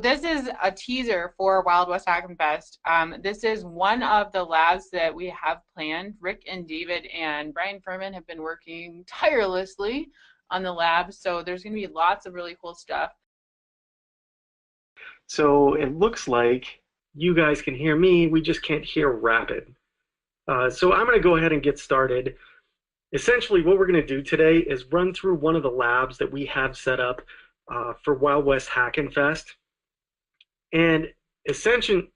this is a teaser for Wild West Hackin Fest. This is one of the labs that we have planned. Rick and David and Brian Furman have been working tirelessly on the lab, so there's going to be lots of really cool stuff. So it looks like you guys can hear me, we just can't hear Rapid. So I'm going to go ahead and get started. Essentially what we're going to do today is run through one of the labs that we have set up for Wild West Hackin Fest. And essentially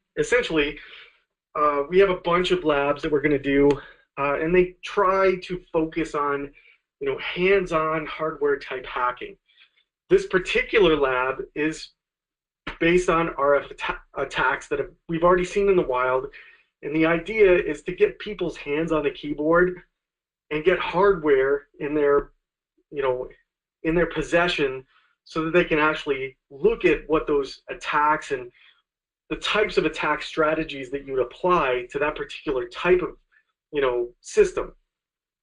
we have a bunch of labs that we're going to do, and they try to focus on, hands-on hardware type hacking. This particular lab is based on RF attacks that we've already seen in the wild, and the idea is to get people's hands on the keyboard and get hardware in their, in their possession, so that they can actually look at what those attacks and the types of attack strategies that you would apply to that particular type of, system.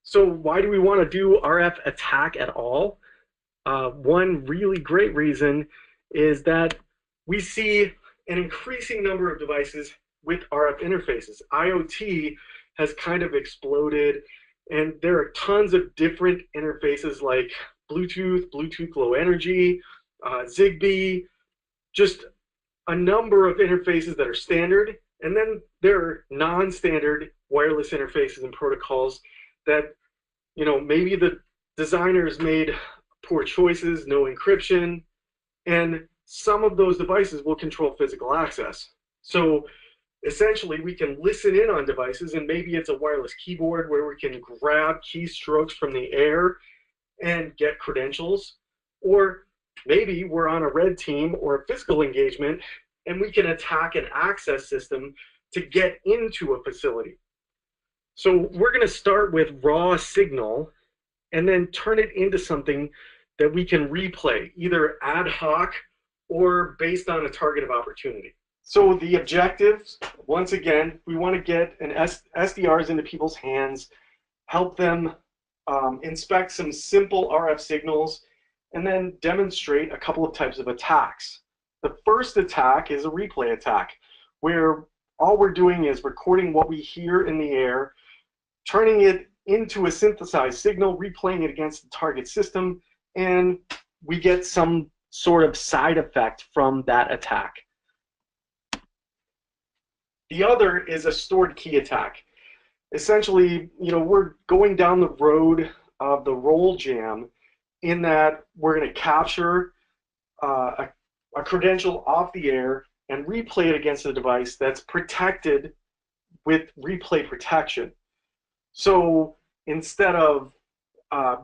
So why do we want to do RF attack at all? One really great reason is that we see an increasing number of devices with RF interfaces. IoT has kind of exploded, and there are tons of different interfaces like Bluetooth, Bluetooth Low Energy, Zigbee, just a number of interfaces that are standard, and then there are non-standard wireless interfaces and protocols that, maybe the designers made poor choices, no encryption, and some of those devices will control physical access. So essentially we can listen in on devices, and maybe it's a wireless keyboard where we can grab keystrokes from the air and get credentials, or maybe we're on a red team or a physical engagement and we can attack an access system to get into a facility. So we're going to start with raw signal and then turn it into something that we can replay, either ad hoc or based on a target of opportunity. So the objectives, once again, we want to get SDRs into people's hands, help them inspect some simple RF signals, and then demonstrate a couple of types of attacks. The first attack is a replay attack, where all we're doing is recording what we hear in the air, turning it into a synthesized signal, replaying it against the target system, and we get some sort of side effect from that attack. The other is a stored key attack. Essentially, we're going down the road of the roll jam, in that we're going to capture a credential off the air and replay it against a device that's protected with replay protection. So instead of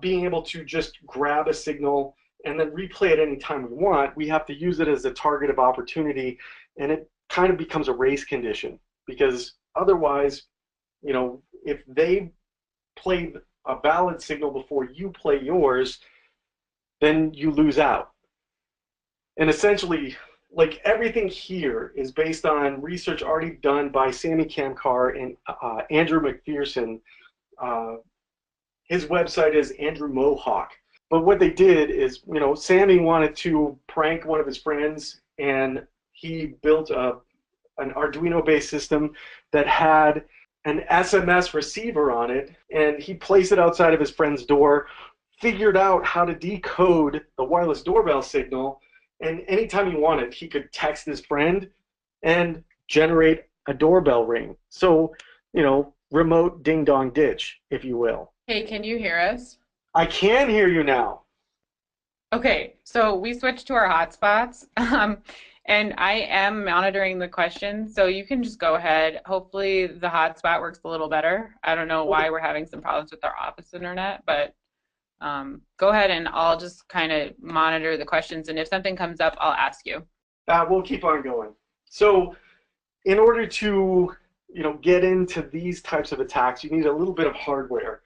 being able to just grab a signal and then replay it any time we want, we have to use it as a target of opportunity, and it kind of becomes a race condition, because otherwise, if they play a valid signal before you play yours, then you lose out. And essentially, like, everything here is based on research already done by Samy Kamkar and Andrew McPherson. His website is Andrew Mohawk. But what they did is, Samy wanted to prank one of his friends, and he built an Arduino-based system that had an SMS receiver on it, and he placed it outside of his friend's door, figured out how to decode the wireless doorbell signal, and anytime he wanted, he could text his friend and generate a doorbell ring. So, remote ding-dong ditch, if you will. Hey, can you hear us? I can hear you now. Okay, so we switched to our hotspots, and I am monitoring the questions, so you can just go ahead. Hopefully the hotspot works a little better. I don't know why we're having some problems with our office internet, but go ahead and I'll just kind of monitor the questions, and if something comes up, I'll ask you. We'll keep on going. So in order to get into these types of attacks, you need a little bit of hardware.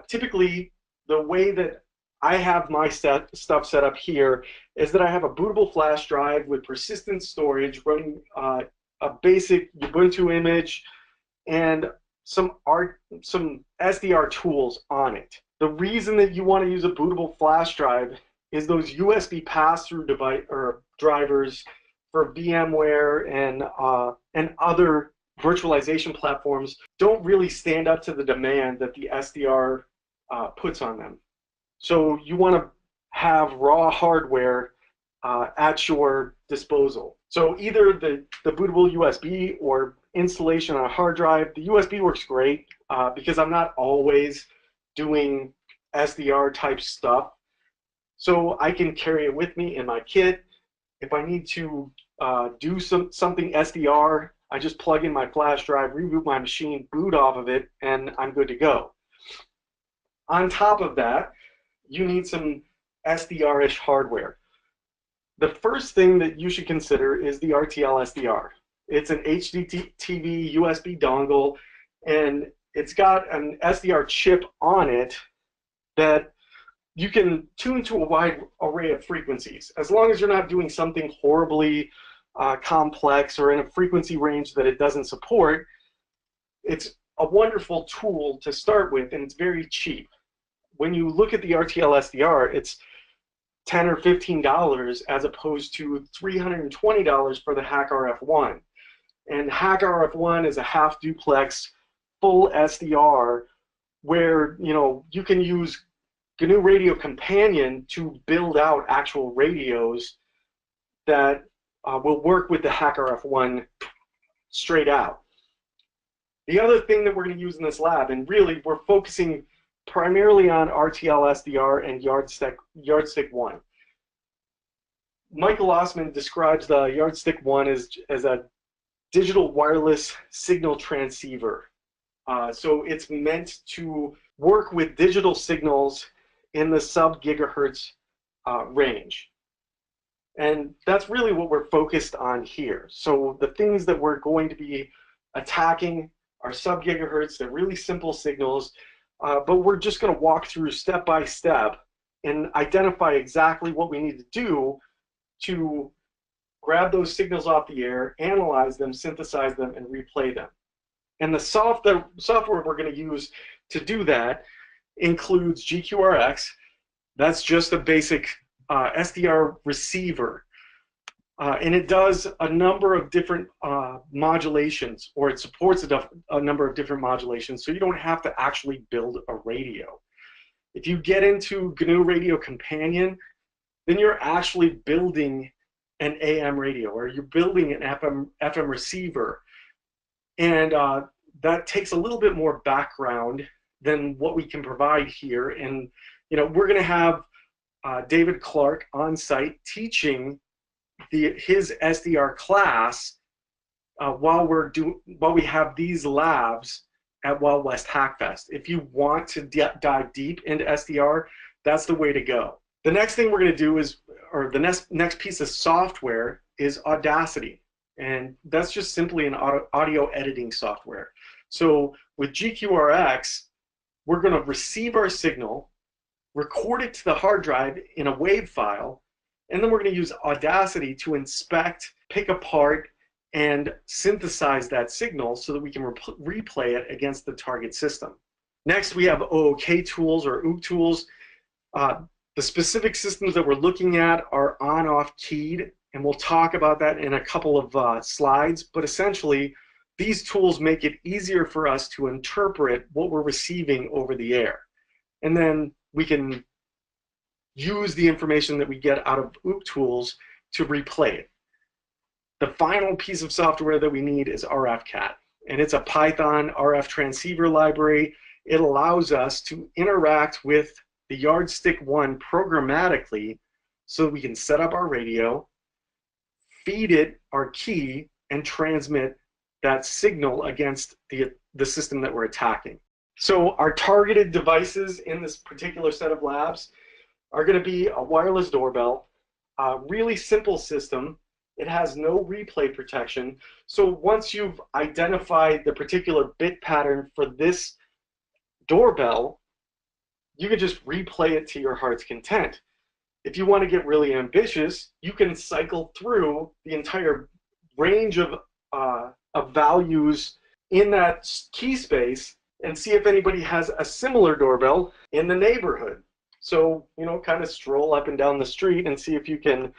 Typically, the way that I have my stuff set up here is that I have a bootable flash drive with persistent storage running a basic Ubuntu image and some SDR tools on it. The reason that you want to use a bootable flash drive is those USB pass-through device or drivers for VMware and other virtualization platforms don't really stand up to the demand that the SDR puts on them. So you want to have raw hardware at your disposal. So either the bootable USB or installation on a hard drive. The USB works great because I'm not always doing SDR type stuff. So I can carry it with me in my kit. If I need to do something SDR, I just plug in my flash drive, reboot my machine, boot off of it, and I'm good to go. On top of that, you need some SDR-ish hardware. The first thing that you should consider is the RTL SDR. It's an HDTV USB dongle, and it's got an SDR chip on it that you can tune to a wide array of frequencies. As long as you're not doing something horribly complex or in a frequency range that it doesn't support, it's a wonderful tool to start with, and it's very cheap. When you look at the RTL SDR, it's $10 or $15 as opposed to $320 for the Hack RF1. And Hack RF1 is a half duplex full SDR where you can use GNU Radio Companion to build out actual radios that will work with the Hack RF1 straight out. The other thing that we're going to use in this lab, and really we're focusing primarily on RTL SDR and Yardstick 1. Michael Osman describes the Yardstick 1 as a digital wireless signal transceiver. So it's meant to work with digital signals in the sub-gigahertz range. And that's really what we're focused on here. So the things that we're going to be attacking are sub-gigahertz. They're really simple signals, but we're just going to walk through step by step and identify exactly what we need to do to grab those signals off the air, analyze them, synthesize them, and replay them. And the software we're going to use to do that includes GQRX. That's just a basic SDR receiver. And it does a number of different modulations, or it supports a number of different modulations, so you don't have to actually build a radio. If you get into GNU Radio Companion, then you're actually building an AM radio, or you're building an FM receiver. And that takes a little bit more background than what we can provide here. And we're going to have David Clark on site teaching his SDR class while we have these labs at Wild West Hackin Fest. If you want to dive deep into SDR, that's the way to go. The next thing we're going to do the next piece of software is Audacity. And that's just simply an audio editing software. So with GQRX, we're going to receive our signal, record it to the hard drive in a WAV file, and then we're going to use Audacity to inspect, pick apart, and synthesize that signal so that we can replay it against the target system. Next, we have OOK tools or OOK tools. The specific systems that we're looking at are on-off keyed, and we'll talk about that in a couple of slides, but essentially these tools make it easier for us to interpret what we're receiving over the air. And then we can use the information that we get out of OOK tools to replay it. The final piece of software that we need is RFCat, and it's a Python RF transceiver library. It allows us to interact with the Yardstick 1 programmatically so that we can set up our radio, feed it our key, and transmit that signal against the system that we're attacking. So our targeted devices in this particular set of labs are going to be a wireless doorbell, a really simple system. It has no replay protection. So once you've identified the particular bit pattern for this doorbell, you can just replay it to your heart's content. If you want to get really ambitious, you can cycle through the entire range of values in that key space and see if anybody has a similar doorbell in the neighborhood. So, kind of stroll up and down the street and see if you can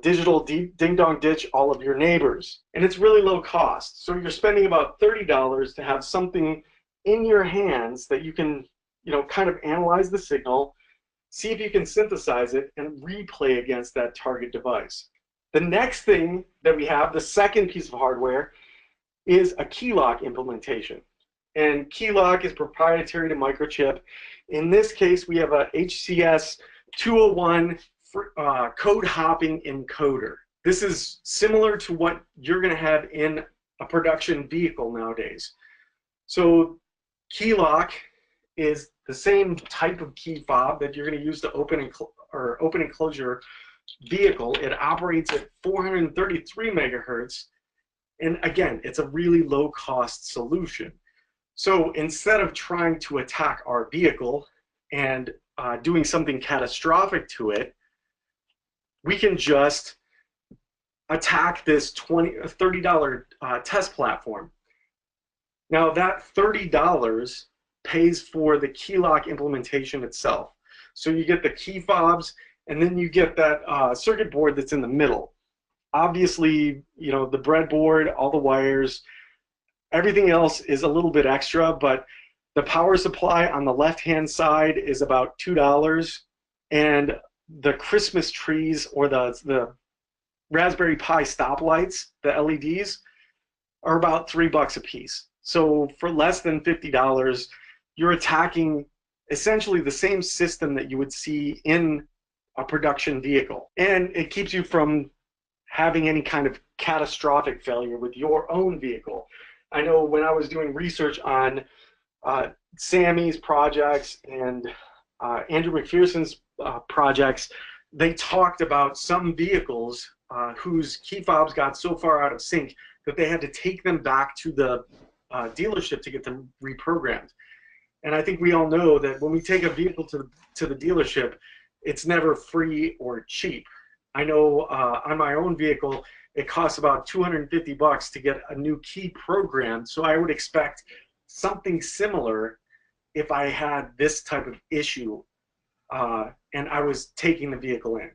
digital ding-dong ditch all of your neighbors. And it's really low cost. So you're spending about $30 to have something in your hands that you can, kind of analyze the signal, see if you can synthesize it, and replay against that target device. The next thing that we have, the second piece of hardware, is a key lock implementation. And key lock is proprietary to Microchip. In this case, we have a HCS 201 code hopping encoder. This is similar to what you're going to have in a production vehicle nowadays. So key lock is the same type of key fob that you're going to use to open and close your vehicle. It operates at 433 megahertz. And again, it's a really low cost solution. So instead of trying to attack our vehicle and doing something catastrophic to it, we can just attack this $30 test platform. Now that $30 pays for the key lock implementation itself. So you get the key fobs, and then you get that circuit board that's in the middle. Obviously, the breadboard, all the wires, everything else is a little bit extra, but the power supply on the left-hand side is about $2, and the Christmas trees or the Raspberry Pi stoplights, the LEDs, are about $3 a piece. So for less than $50, you're attacking essentially the same system that you would see in a production vehicle. And it keeps you from having any kind of catastrophic failure with your own vehicle. I know when I was doing research on Samy's projects and Andrew McPherson's projects, they talked about some vehicles whose key fobs got so far out of sync that they had to take them back to the dealership to get them reprogrammed. And I think we all know that when we take a vehicle to the dealership, it's never free or cheap. I know on my own vehicle, it costs about $250 to get a new key programmed. So I would expect something similar if I had this type of issue and I was taking the vehicle in.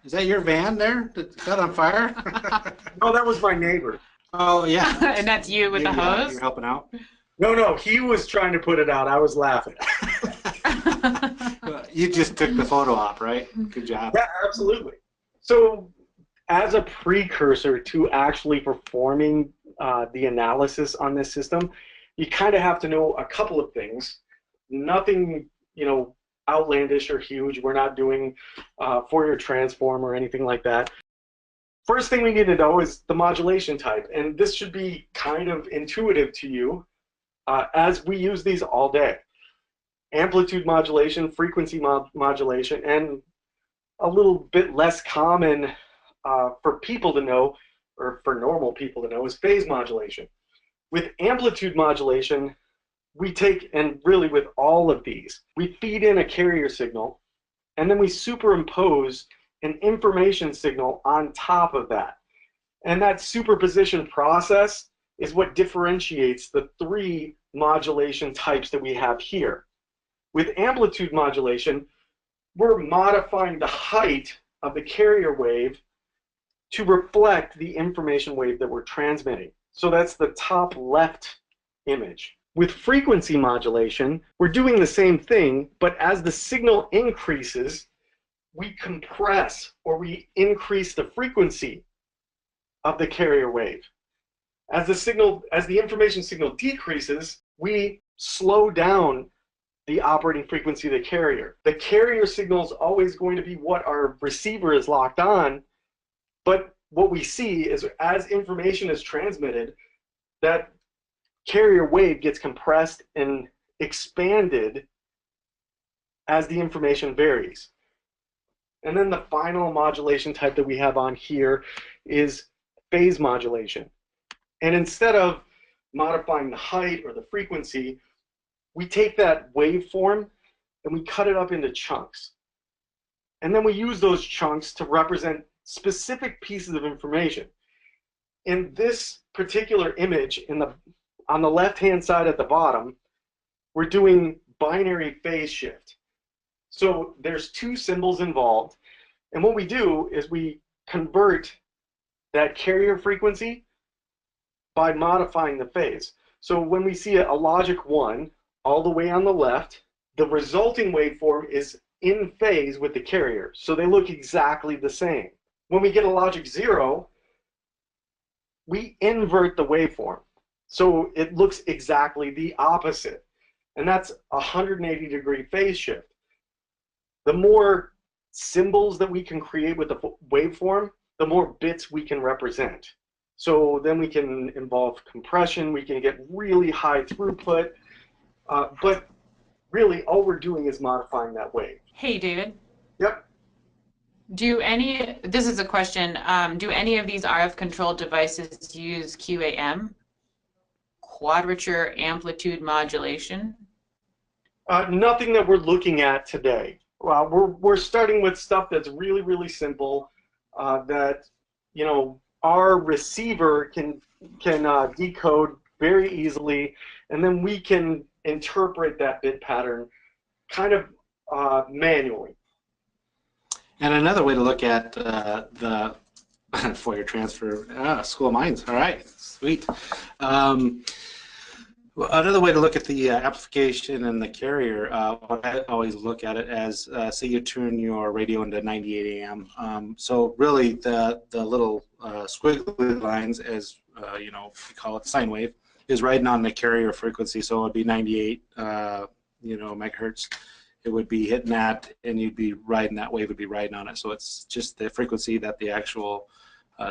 Is that your van there that got on fire? No, that was my neighbor. Oh, yeah. And that's you with the hose? You're helping out? No, he was trying to put it out. I was laughing. You just took the photo op, right? Good job. Yeah, absolutely. So as a precursor to actually performing the analysis on this system, you kind of have to know a couple of things. Nothing, outlandish or huge. We're not doing Fourier transform or anything like that. First thing we need to know is the modulation type, and this should be kind of intuitive to you as we use these all day. Amplitude modulation, frequency modulation, and a little bit less common for people to know, or for normal people to know, is phase modulation. With amplitude modulation, we take, and really with all of these, we feed in a carrier signal, and then we superimpose an information signal on top of that. And that superposition process is what differentiates the three modulation types that we have here. With amplitude modulation, we're modifying the height of the carrier wave to reflect the information wave that we're transmitting. So that's the top left image. With frequency modulation, we're doing the same thing, but as the signal increases, we compress or we increase the frequency of the carrier wave. As the information signal decreases, we slow down the operating frequency of the carrier. The carrier signal is always going to be what our receiver is locked on, but what we see is as information is transmitted, that carrier wave gets compressed and expanded as the information varies. And then the final modulation type that we have on here is phase modulation. And instead of modifying the height or the frequency, we take that waveform and we cut it up into chunks. And then we use those chunks to represent specific pieces of information. In this particular image, on the left-hand side at the bottom, we're doing binary phase shift. So there's two symbols involved. And what we do is we convert that carrier frequency by modifying the phase. So when we see a logic 1 all the way on the left, the resulting waveform is in phase with the carrier. So they look exactly the same. When we get a logic 0, we invert the waveform. So it looks exactly the opposite. And that's a 180-degree phase shift. The more symbols that we can create with the waveform, the more bits we can represent. So then we can involve compression, we can get really high throughput, but really all we're doing is modifying that wave. Hey, David. Yep. This is a question, do any of these RF controlled devices use QAM, quadrature amplitude modulation? Nothing that we're looking at today. We're starting with stuff that's really, really simple, that, you know, our receiver can decode very easily, and then we can interpret that bit pattern kind of manually. And another way to look at the FOIA transfer, School of Mines. All right, sweet. Another way to look at the amplification and the carrier, what I always look at it as, say you turn your radio into 98 AM. So really the little squiggly lines, as you know, we call it sine wave, is riding on the carrier frequency. So it would be 98 megahertz. It would be hitting that, and you'd be riding that wave, would be riding on it. So it's just the frequency that the actual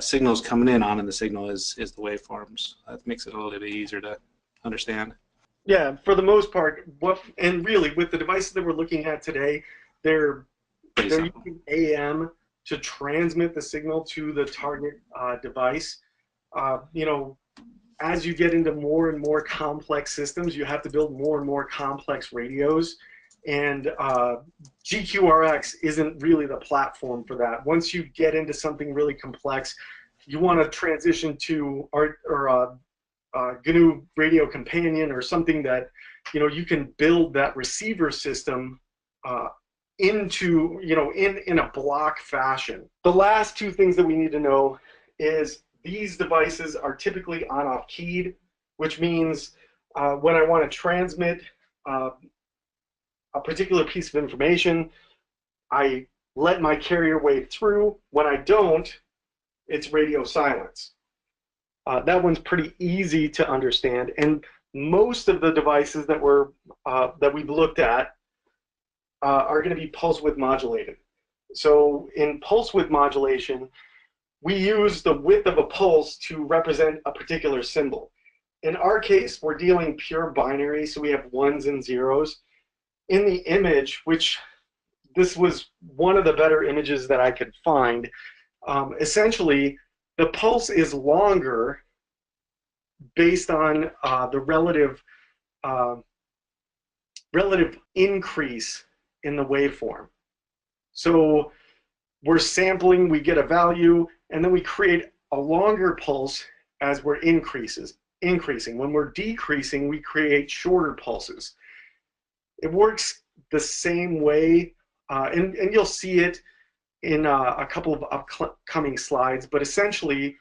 signal is coming in on, and the signal is the waveforms. That makes it a little bit easier to understand. Yeah, for the most part, and really with the devices that we're looking at today, they're using AM to transmit the signal to the target device. You know, as you get into more and more complex systems, you have to build more and more complex radios, and GQRX isn't really the platform for that. Once you get into something really complex, you want to transition to GNU Radio Companion, or something that, you know, you can build that receiver system into, you know, in a block fashion. The last two things that we need to know is these devices are typically on-off keyed, which means when I want to transmit a particular piece of information, I let my carrier wave through. When I don't, it's radio silence. That one's pretty easy to understand, and most of the devices that we've looked at are going to be pulse width modulated. So in pulse width modulation, we use the width of a pulse to represent a particular symbol. In our case, we're dealing pure binary, so we have ones and zeros. In the image, which this was one of the better images that I could find, essentially, the pulse is longer based on the relative increase in the waveform. So we're sampling, we get a value, and then we create a longer pulse as we're increasing. When we're decreasing, we create shorter pulses. It works the same way, and you'll see it in a couple of upcoming slides, but essentially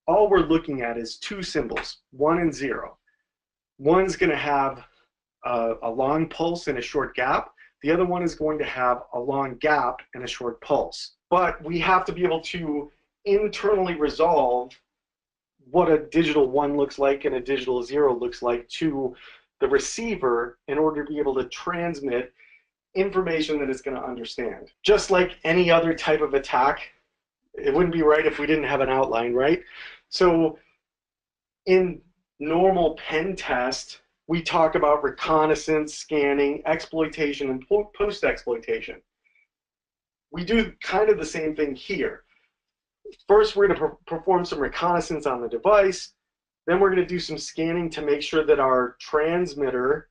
all we're looking at is two symbols, 1 and 0. One's going to have a long pulse and a short gap. The other one is going to have a long gap and a short pulse. But we have to be able to internally resolve what a digital 1 looks like and a digital 0 looks like to the receiver in order to be able to transmit information that it's going to understand. Just like any other type of attack, it wouldn't be right if we didn't have an outline, right? So in normal pen test, we talk about reconnaissance, scanning, exploitation, and post-exploitation. We do kind of the same thing here. First, we're going to perform some reconnaissance on the device. Then we're going to do some scanning to make sure that our transmitter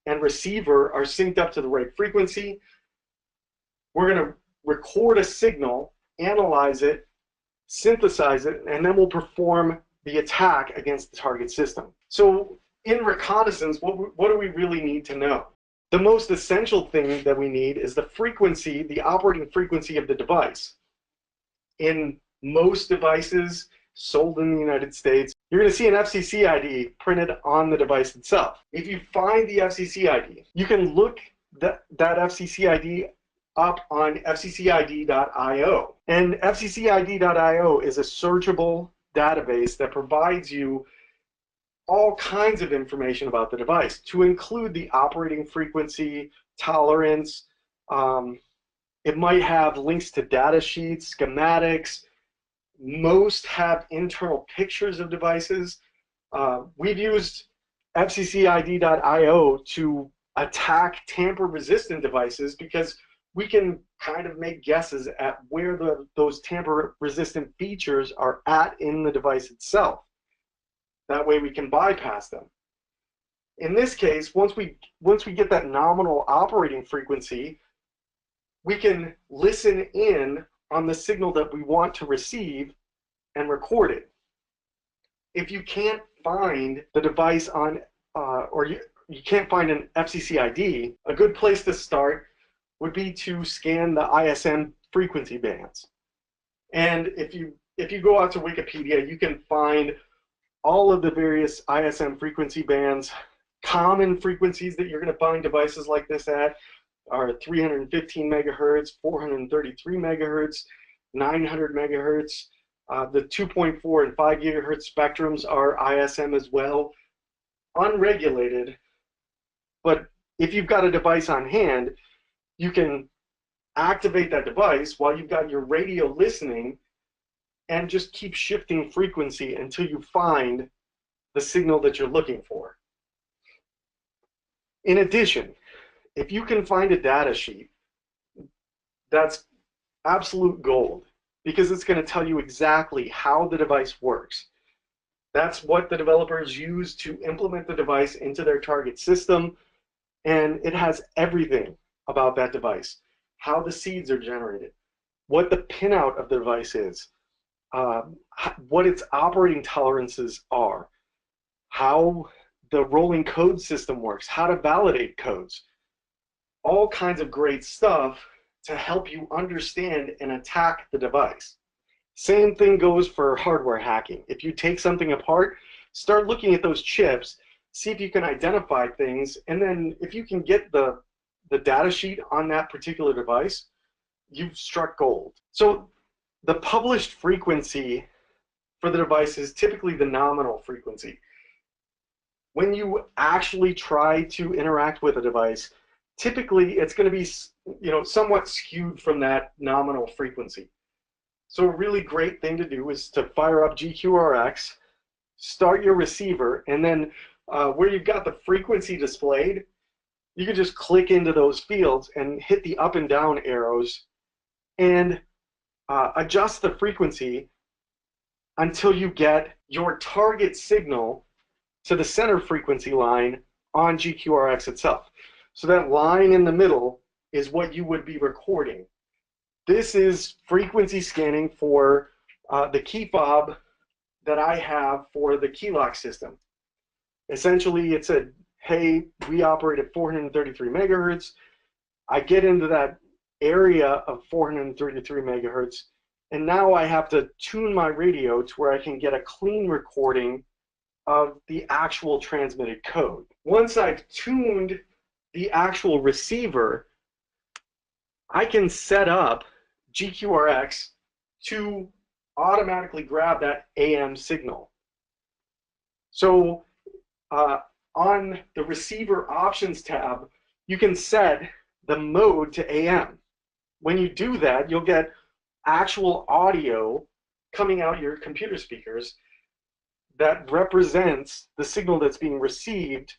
and receiver are synced up to the right frequency. We're going to record a signal, analyze it, synthesize it, and then we'll perform the attack against the target system. So in reconnaissance, what do we really need to know? The most essential thing that we need is the frequency, the operating frequency of the device. In most devices sold in the United States, you're going to see an FCC ID printed on the device itself. If you find the FCC ID, you can look that FCC ID up on fccid.io. And fccid.io is a searchable database that provides you all kinds of information about the device, to include the operating frequency, tolerance. It might have links to data sheets, schematics. Most have internal pictures of devices. We've used fccid.io to attack tamper-resistant devices because we can kind of make guesses at where those tamper-resistant features are at in the device itself. That way we can bypass them. In this case, once we get that nominal operating frequency, we can listen in on the signal that we want to receive and record it. If you can't find the device on, or you can't find an FCC ID, a good place to start would be to scan the ISM frequency bands. And if you go out to Wikipedia, you can find all of the various ISM frequency bands. Common frequencies that you're going to find devices like this at are 315 megahertz, 433 megahertz, 900 megahertz. The 2.4 and 5 gigahertz spectrums are ISM as well, unregulated. But if you've got a device on hand, you can activate that device while you've got your radio listening and just keep shifting frequency until you find the signal that you're looking for. In addition, if you can find a data sheet, that's absolute gold, because it's going to tell you exactly how the device works. That's what the developers use to implement the device into their target system, and it has everything about that device: how the seeds are generated, what the pinout of the device is, what its operating tolerances are, how the rolling code system works, how to validate codes, all kinds of great stuff to help you understand and attack the device. Same thing goes for hardware hacking. If you take something apart, start looking at those chips, see if you can identify things, and then if you can get the data sheet on that particular device, you've struck gold. So the published frequency for the device is typically the nominal frequency. When you actually try to interact with a device, typically it's going to be, somewhat skewed from that nominal frequency. So a really great thing to do is to fire up GQRX, start your receiver, and then where you've got the frequency displayed, you can just click into those fields and hit the up and down arrows and adjust the frequency until you get your target signal to the center frequency line on GQRX itself. So that line in the middle is what you would be recording. This is frequency scanning for the key fob that I have for the key lock system. Essentially, it said, hey, we operate at 433 megahertz. I get into that area of 433 megahertz, and now I have to tune my radio to where I can get a clean recording of the actual transmitted code. Once I've tuned the actual receiver, I can set up GQRX to automatically grab that AM signal. So on the receiver options tab, you can set the mode to AM. When you do that, you'll get actual audio coming out your computer speakers that represents the signal that's being received,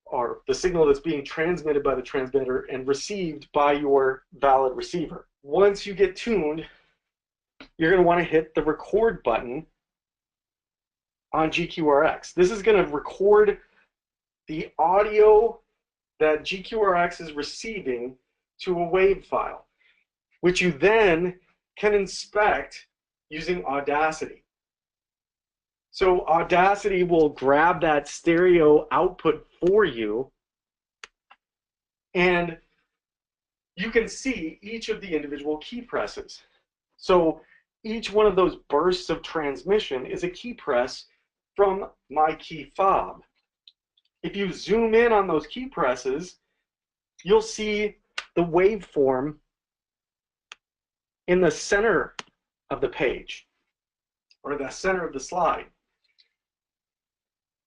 or the signal that's being transmitted by the transmitter and received by your valid receiver. Once you get tuned, you're going to want to hit the record button on GQRX. This is going to record the audio that GQRX is receiving to a WAV file, which you then can inspect using Audacity. So Audacity will grab that stereo output for you And you can see each of the individual key presses. So each one of those bursts of transmission is a key press from my key fob. If you zoom in on those key presses, you'll see the waveform in the center of the page, or the center of the slide.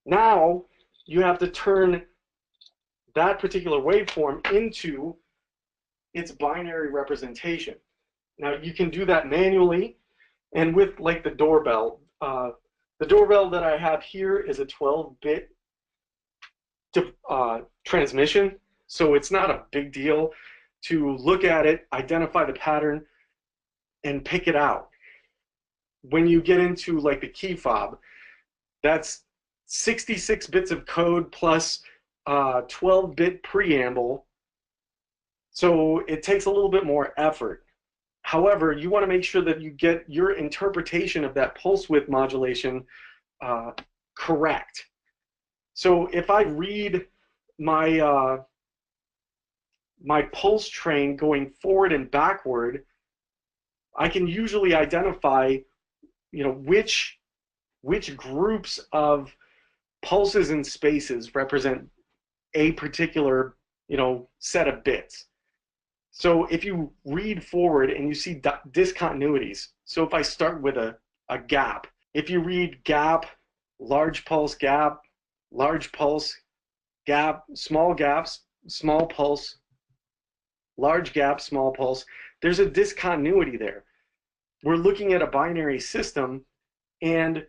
Now you have to turn that particular waveform into its binary representation. Now you can do that manually, and with like the doorbell. The doorbell that I have here is a 12-bit transmission, so it's not a big deal to look at it, identify the pattern, and pick it out. When you get into like the key fob, that's 66 bits of code plus 12-bit preamble, so it takes a little bit more effort. However, you want to make sure that you get your interpretation of that pulse width modulation correct. So if I read my my pulse train going forward and backward, I can usually identify, which groups of pulses and spaces represent a particular, set of bits. So if you read forward and you see discontinuities, so if I start with a gap, if you read gap, large pulse, gap, large pulse, gap, small gaps, small pulse, large gap, small pulse, there's a discontinuity there. We're looking at a binary system, and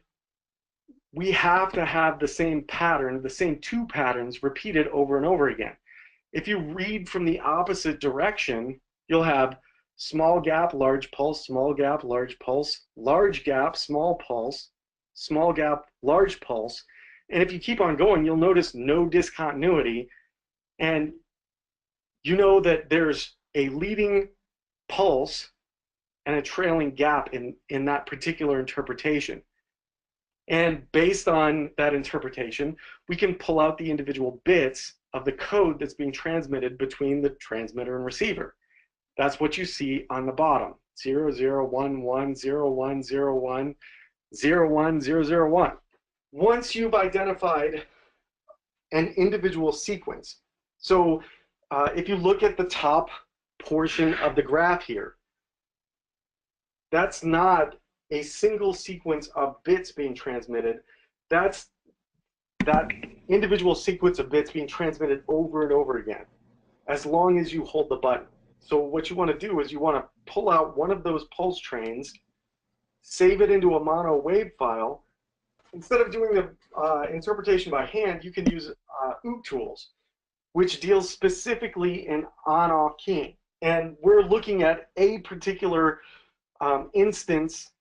we have to have the same pattern, the same two patterns repeated over and over again. If you read from the opposite direction, you'll have small gap, large pulse, small gap, large pulse, large gap, small pulse, small gap, large pulse. And if you keep on going, you'll notice no discontinuity. And you know that there's a leading pulse and a trailing gap in that particular interpretation. And based on that interpretation, we can pull out the individual bits of the code that's being transmitted between the transmitter and receiver. That's what you see on the bottom. 0011, 0101, 01001. Once you've identified an individual sequence, so if you look at the top portion of the graph here, that's not a single sequence of bits being transmitted. That's that individual sequence of bits being transmitted over and over again, as long as you hold the button. So what you want to do is you want to pull out one of those pulse trains, save it into a mono wave file. Instead of doing the interpretation by hand, you can use OOP tools, which deals specifically in on-off keying. And we're looking at a particular instance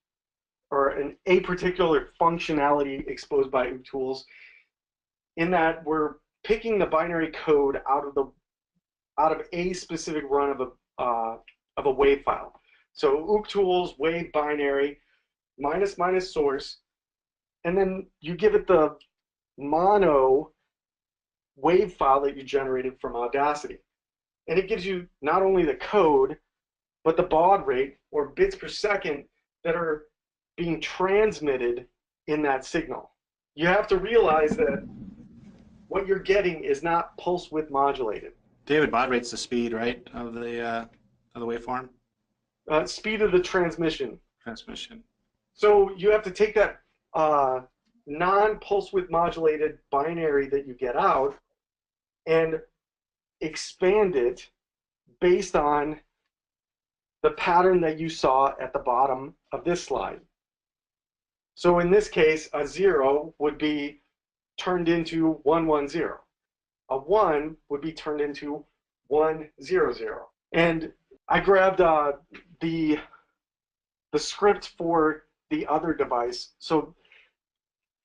or a particular functionality exposed by OOP tools, in that we're picking the binary code out of a specific run of a wave file. So OOP tools, wave binary, minus source, and then you give it the mono wave file that you generated from Audacity. And it gives you not only the code, but the baud rate, or bits per second, that are being transmitted in that signal. You have to realize that what you're getting is not pulse width modulated. David, baud rate's the speed, right, of the waveform? Speed of the transmission. Transmission. So you have to take that non-pulse width modulated binary that you get out and expand it based on the pattern that you saw at the bottom of this slide. So in this case, a 0 would be turned into 110. A 1 would be turned into 100. And I grabbed the script for the other device. So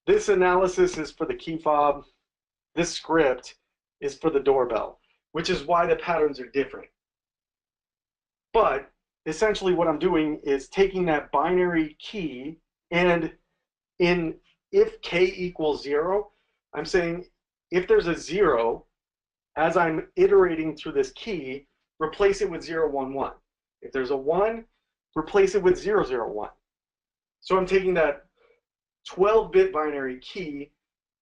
this analysis is for the key fob. This script is for the doorbell, which is why the patterns are different. But essentially what I'm doing is taking that binary key, and if k equals 0, I'm saying if there's a 0, as I'm iterating through this key, replace it with 0, 1, 1. If there's a 1, replace it with 0, 0, 1. So I'm taking that 12-bit binary key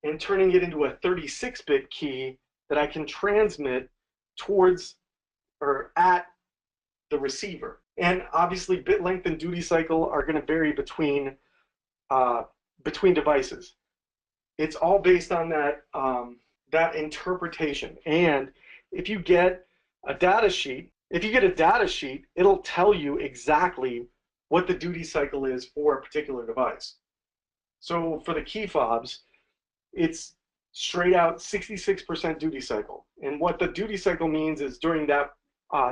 and turning it into a 36-bit key that I can transmit towards or at the receiver. And obviously, bit length and duty cycle are going to vary between devices. It's all based on that that interpretation. And if you get a data sheet, it'll tell you exactly what the duty cycle is for a particular device. So for the key fobs, it's straight out 66% duty cycle. And what the duty cycle means is during that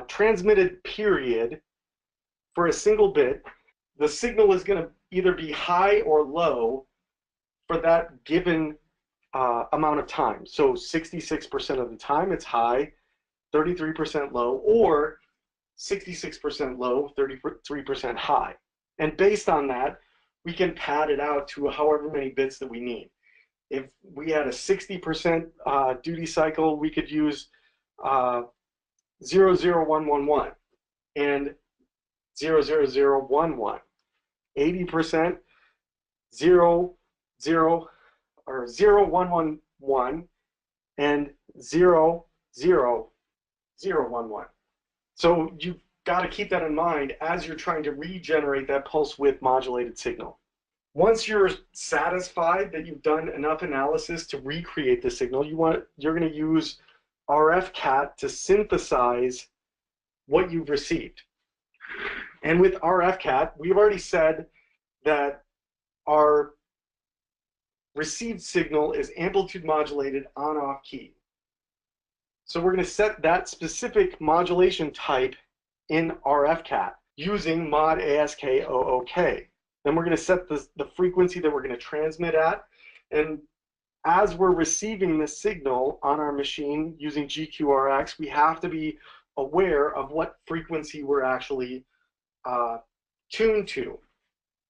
transmitted period for a single bit, the signal is going to either be high or low for that given amount of time. So 66% of the time it's high, 33% low, or 66% low, 33% high. And based on that, we can pad it out to however many bits that we need. If we had a 60% duty cycle, we could use 00111 and 00011. 80%, 0, 0, or 0111 and 0, 0, 011. So you've got to keep that in mind as you're trying to regenerate that pulse width modulated signal. Once you're satisfied that you've done enough analysis to recreate the signal, you're going to use RFCAT to synthesize what you've received. And with RFCAT, we've already said that our received signal is amplitude modulated on-off key. So we're going to set that specific modulation type in RFCAT using mod ASK00K. Then we're going to set the frequency that we're going to transmit at. And as we're receiving the signal on our machine using GQRX, we have to be aware of what frequency we're actually tuned to.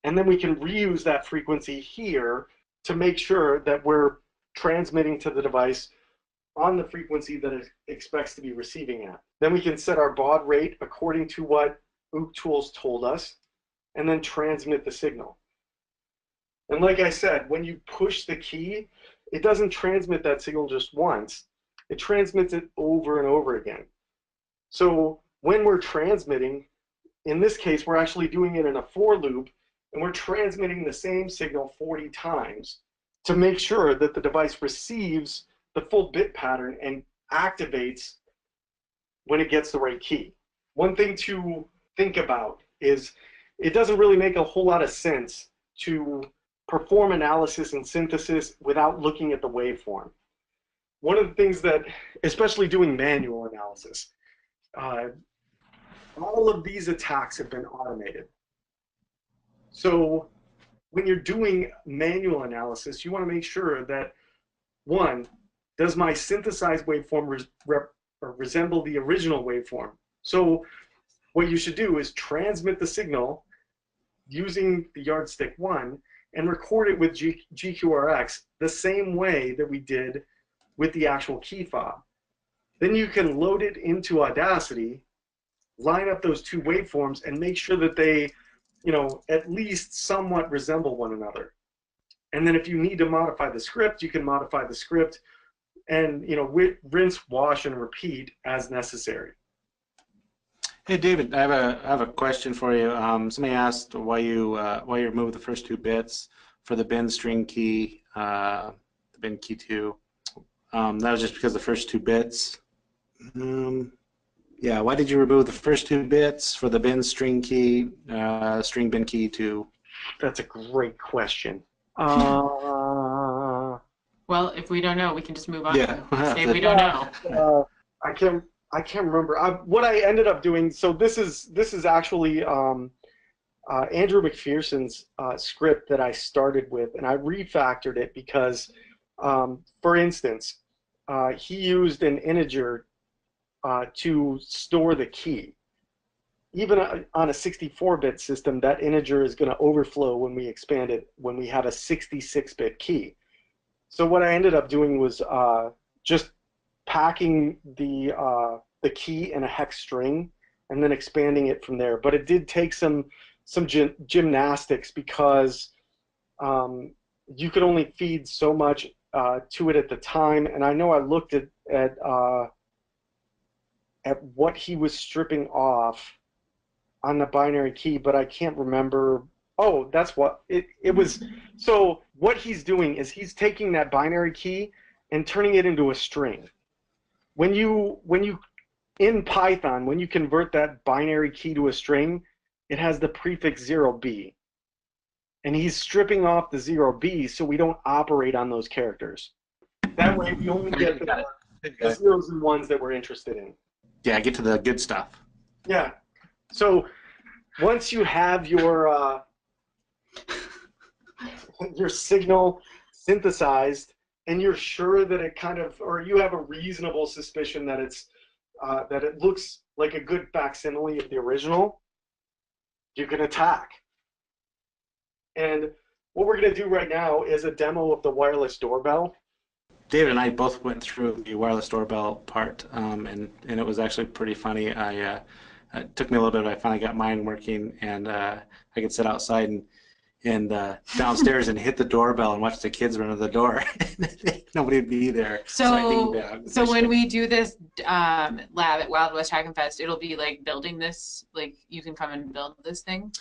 And then we can reuse that frequency here to make sure that we're transmitting to the device on the frequency that it expects to be receiving at. Then we can set our baud rate according to what OOC tools told us, and then transmit the signal. And like I said, when you push the key, it doesn't transmit that signal just once. It transmits it over and over again. So when we're transmitting, in this case, we're actually doing it in a for loop, and we're transmitting the same signal 40 times to make sure that the device receives the full bit pattern and activates when it gets the right key. One thing to think about is it doesn't really make a whole lot of sense to perform analysis and synthesis without looking at the waveform. One of the things that, especially doing manual analysis, all of these attacks have been automated. So when you're doing manual analysis, you want to make sure that, one, does my synthesized waveform resemble the original waveform? So what you should do is transmit the signal using the yardstick 1 and record it with GQRX the same way that we did with the actual key fob. Then you can load it into Audacity, line up those two waveforms, and make sure that they, at least somewhat resemble one another. And then if you need to modify the script, you can modify the script and, rinse, wash, and repeat as necessary. Hey David, I have a question for you. Somebody asked why you removed the first 2 bits for the bin string key, the bin key 2. That was just because the first 2 bits. Yeah, why did you remove the first 2 bits for the bin string key, string bin key 2? That's a great question. Well, if we don't know, we can just move on. Yeah. Say we don't know. I can't remember. What I ended up doing. So this is actually Andrew McPherson's script that I started with, and I refactored it because, for instance, he used an integer to store the key. Even on a 64-bit system, that integer is going to overflow when we expand it when we have a 66-bit key. So what I ended up doing was just packing the key in a hex string and then expanding it from there. But it did take some gymnastics because you could only feed so much to it at the time. And I know I looked at what he was stripping off on the binary key, but I can't remember. Oh, that's what it was. So what he's doing is he's taking that binary key and turning it into a string. When you in Python, when you convert that binary key to a string, it has the prefix 0b. And he's stripping off the 0b so we don't operate on those characters. That way we only get the zeros and ones that we're interested in. Yeah, get to the good stuff. Yeah. So once you have your signal synthesized and you're sure that it kind of, or you have a reasonable suspicion that it's that it looks like a good facsimile of the original, you can attack. And what we're going to do right now is a demo of the wireless doorbell. David and I both went through the wireless doorbell part, and it was actually pretty funny. It took me a little bit, but I finally got mine working, and I could sit outside and downstairs and hit the doorbell and watch the kids run to the door. Nobody would be there. So when we do this lab at Wild West Hackin Fest, it'll be like building this, like you can come and build this thing?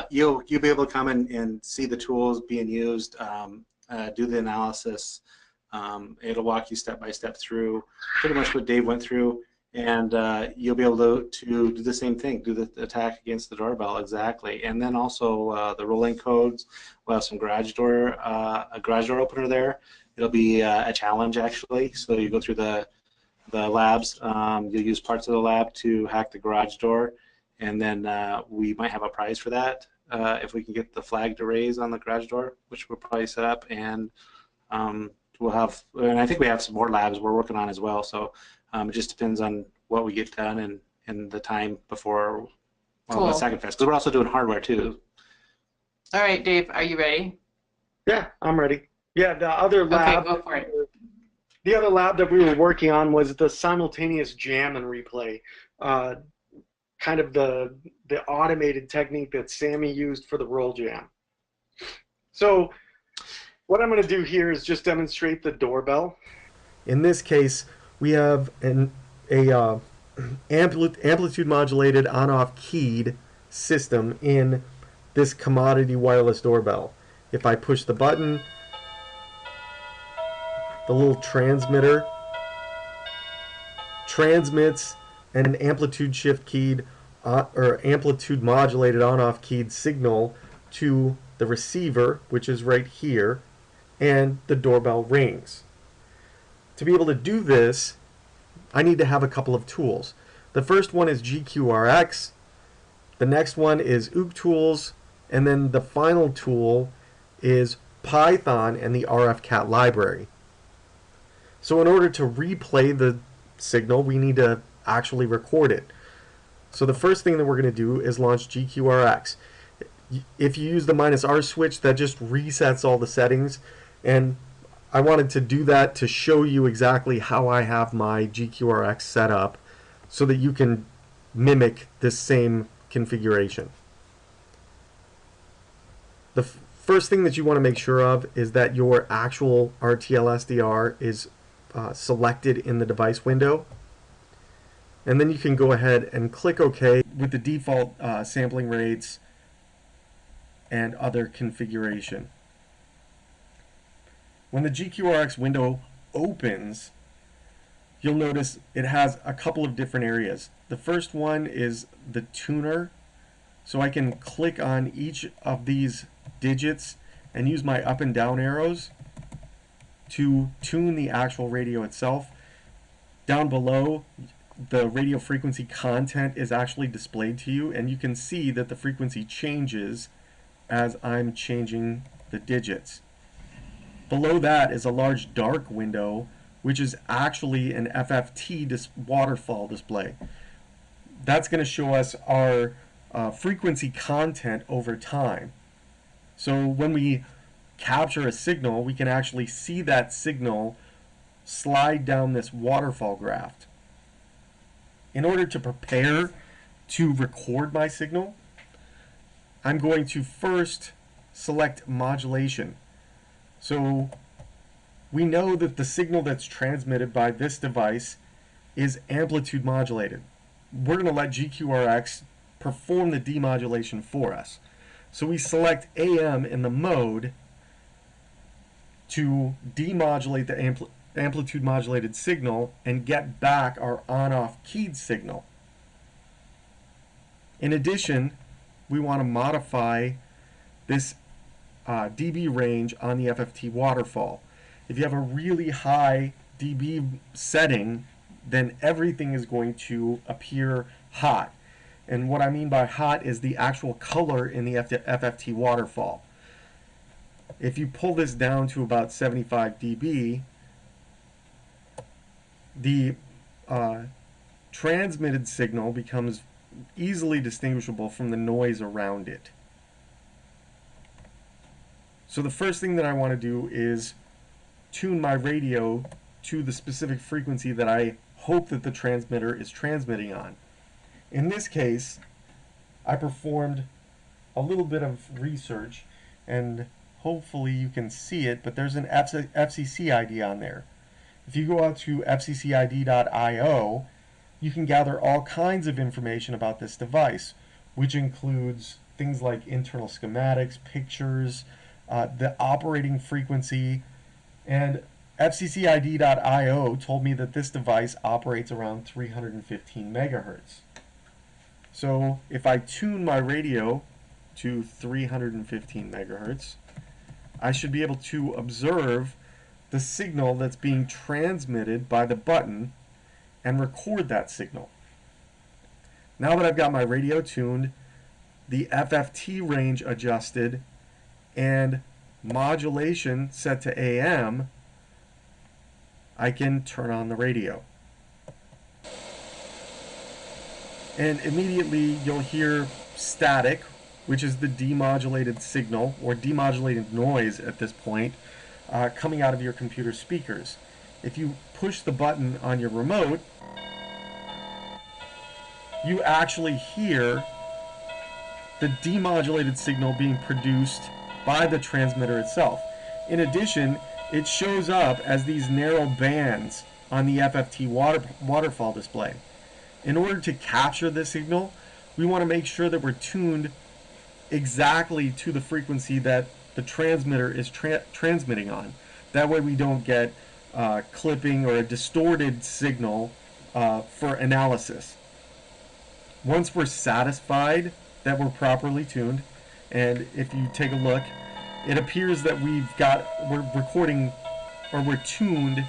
You'll be able to come and see the tools being used, do the analysis. It'll walk you step by step through pretty much what Dave went through, and you'll be able to do the same thing, do the attack against the doorbell exactly, and then also the rolling codes. We'll have some garage door, a garage door opener there. It'll be a challenge actually. So you go through the labs. You'll use parts of the lab to hack the garage door, and then we might have a prize for that if we can get the flag to raise on the garage door, which we'll probably set up, and we'll have, and I think we have some more labs we're working on as well. So it just depends on what we get done and the time before Cool. Hackin Fest. Because we're also doing hardware too. All right, Dave, are you ready? Yeah, I'm ready. Yeah, the other lab. Okay, go for it. The other lab that we were working on was the simultaneous jam and replay, kind of the automated technique that Samy used for the roll jam. So what I'm going to do here is just demonstrate the doorbell. In this case, we have an amplitude modulated on-off keyed system in this commodity wireless doorbell. If I push the button, the little transmitter transmits an amplitude shift keyed or amplitude modulated on-off keyed signal to the receiver, which is right here, and the doorbell rings. To be able to do this, I need to have a couple of tools. The first one is GQRX, the next one is OOC and then the final tool is Python and the RFCat library. So in order to replay the signal, we need to actually record it. So the first thing that we're going to do is launch GQRX. If you use the -R switch, that just resets all the settings, and I wanted to do that to show you exactly how I have my GQRX set up so that you can mimic this same configuration. The first thing that you want to make sure of is that your actual RTL SDR is selected in the device window, and then you can go ahead and click OK with the default sampling rates and other configuration. When the GQRX window opens, you'll notice it has a couple of different areas. The first one is the tuner, so I can click on each of these digits and use my up and down arrows to tune the actual radio itself. Down below, the radio frequency content is actually displayed to you, and you can see that the frequency changes as I'm changing the digits. Below that is a large dark window, which is actually an FFT waterfall display. That's going to show us our frequency content over time. So when we capture a signal, we can actually see that signal slide down this waterfall graph. In order to prepare to record my signal, I'm going to first select modulation. So we know that the signal that's transmitted by this device is amplitude modulated. We're going to let GQRX perform the demodulation for us. So we select AM in the mode to demodulate the amplitude modulated signal and get back our on-off keyed signal. In addition, we want to modify this dB range on the FFT waterfall. If you have a really high dB setting, then everything is going to appear hot. And what I mean by hot is the actual color in the FFT waterfall. If you pull this down to about 75 dB, the transmitted signal becomes easily distinguishable from the noise around it. So the first thing that I want to do is tune my radio to the specific frequency that I hope that the transmitter is transmitting on. In this case, I performed a little bit of research, and hopefully you can see it, but there's an FCC ID on there. If you go out to fccid.io, you can gather all kinds of information about this device, which includes things like internal schematics, pictures, the operating frequency, and fccid.io told me that this device operates around 315 megahertz. So if I tune my radio to 315 megahertz, I should be able to observe the signal that's being transmitted by the button and record that signal. Now that I've got my radio tuned, the FFT range adjusted, and modulation set to AM, I can turn on the radio. And immediately you'll hear static, which is the demodulated signal, or demodulated noise at this point, coming out of your computer speakers. If you push the button on your remote, you actually hear the demodulated signal being produced by the transmitter itself. In addition, it shows up as these narrow bands on the FFT waterfall display. In order to capture this signal, we want to make sure that we're tuned exactly to the frequency that the transmitter is transmitting on. That way we don't get clipping or a distorted signal for analysis. Once we're satisfied that we're properly tuned, and if you take a look, it appears that we're recording, or we're tuned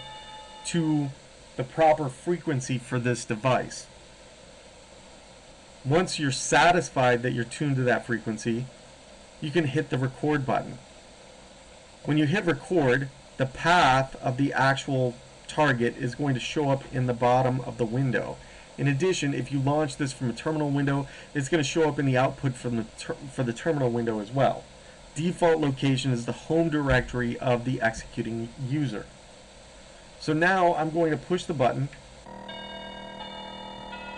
to the proper frequency for this device. Once you're satisfied that you're tuned to that frequency, you can hit the record button. When you hit record, the path of the actual target is going to show up in the bottom of the window. In addition, if you launch this from a terminal window, it's going to show up in the output for the terminal window as well. Default location is the home directory of the executing user. So now I'm going to push the button,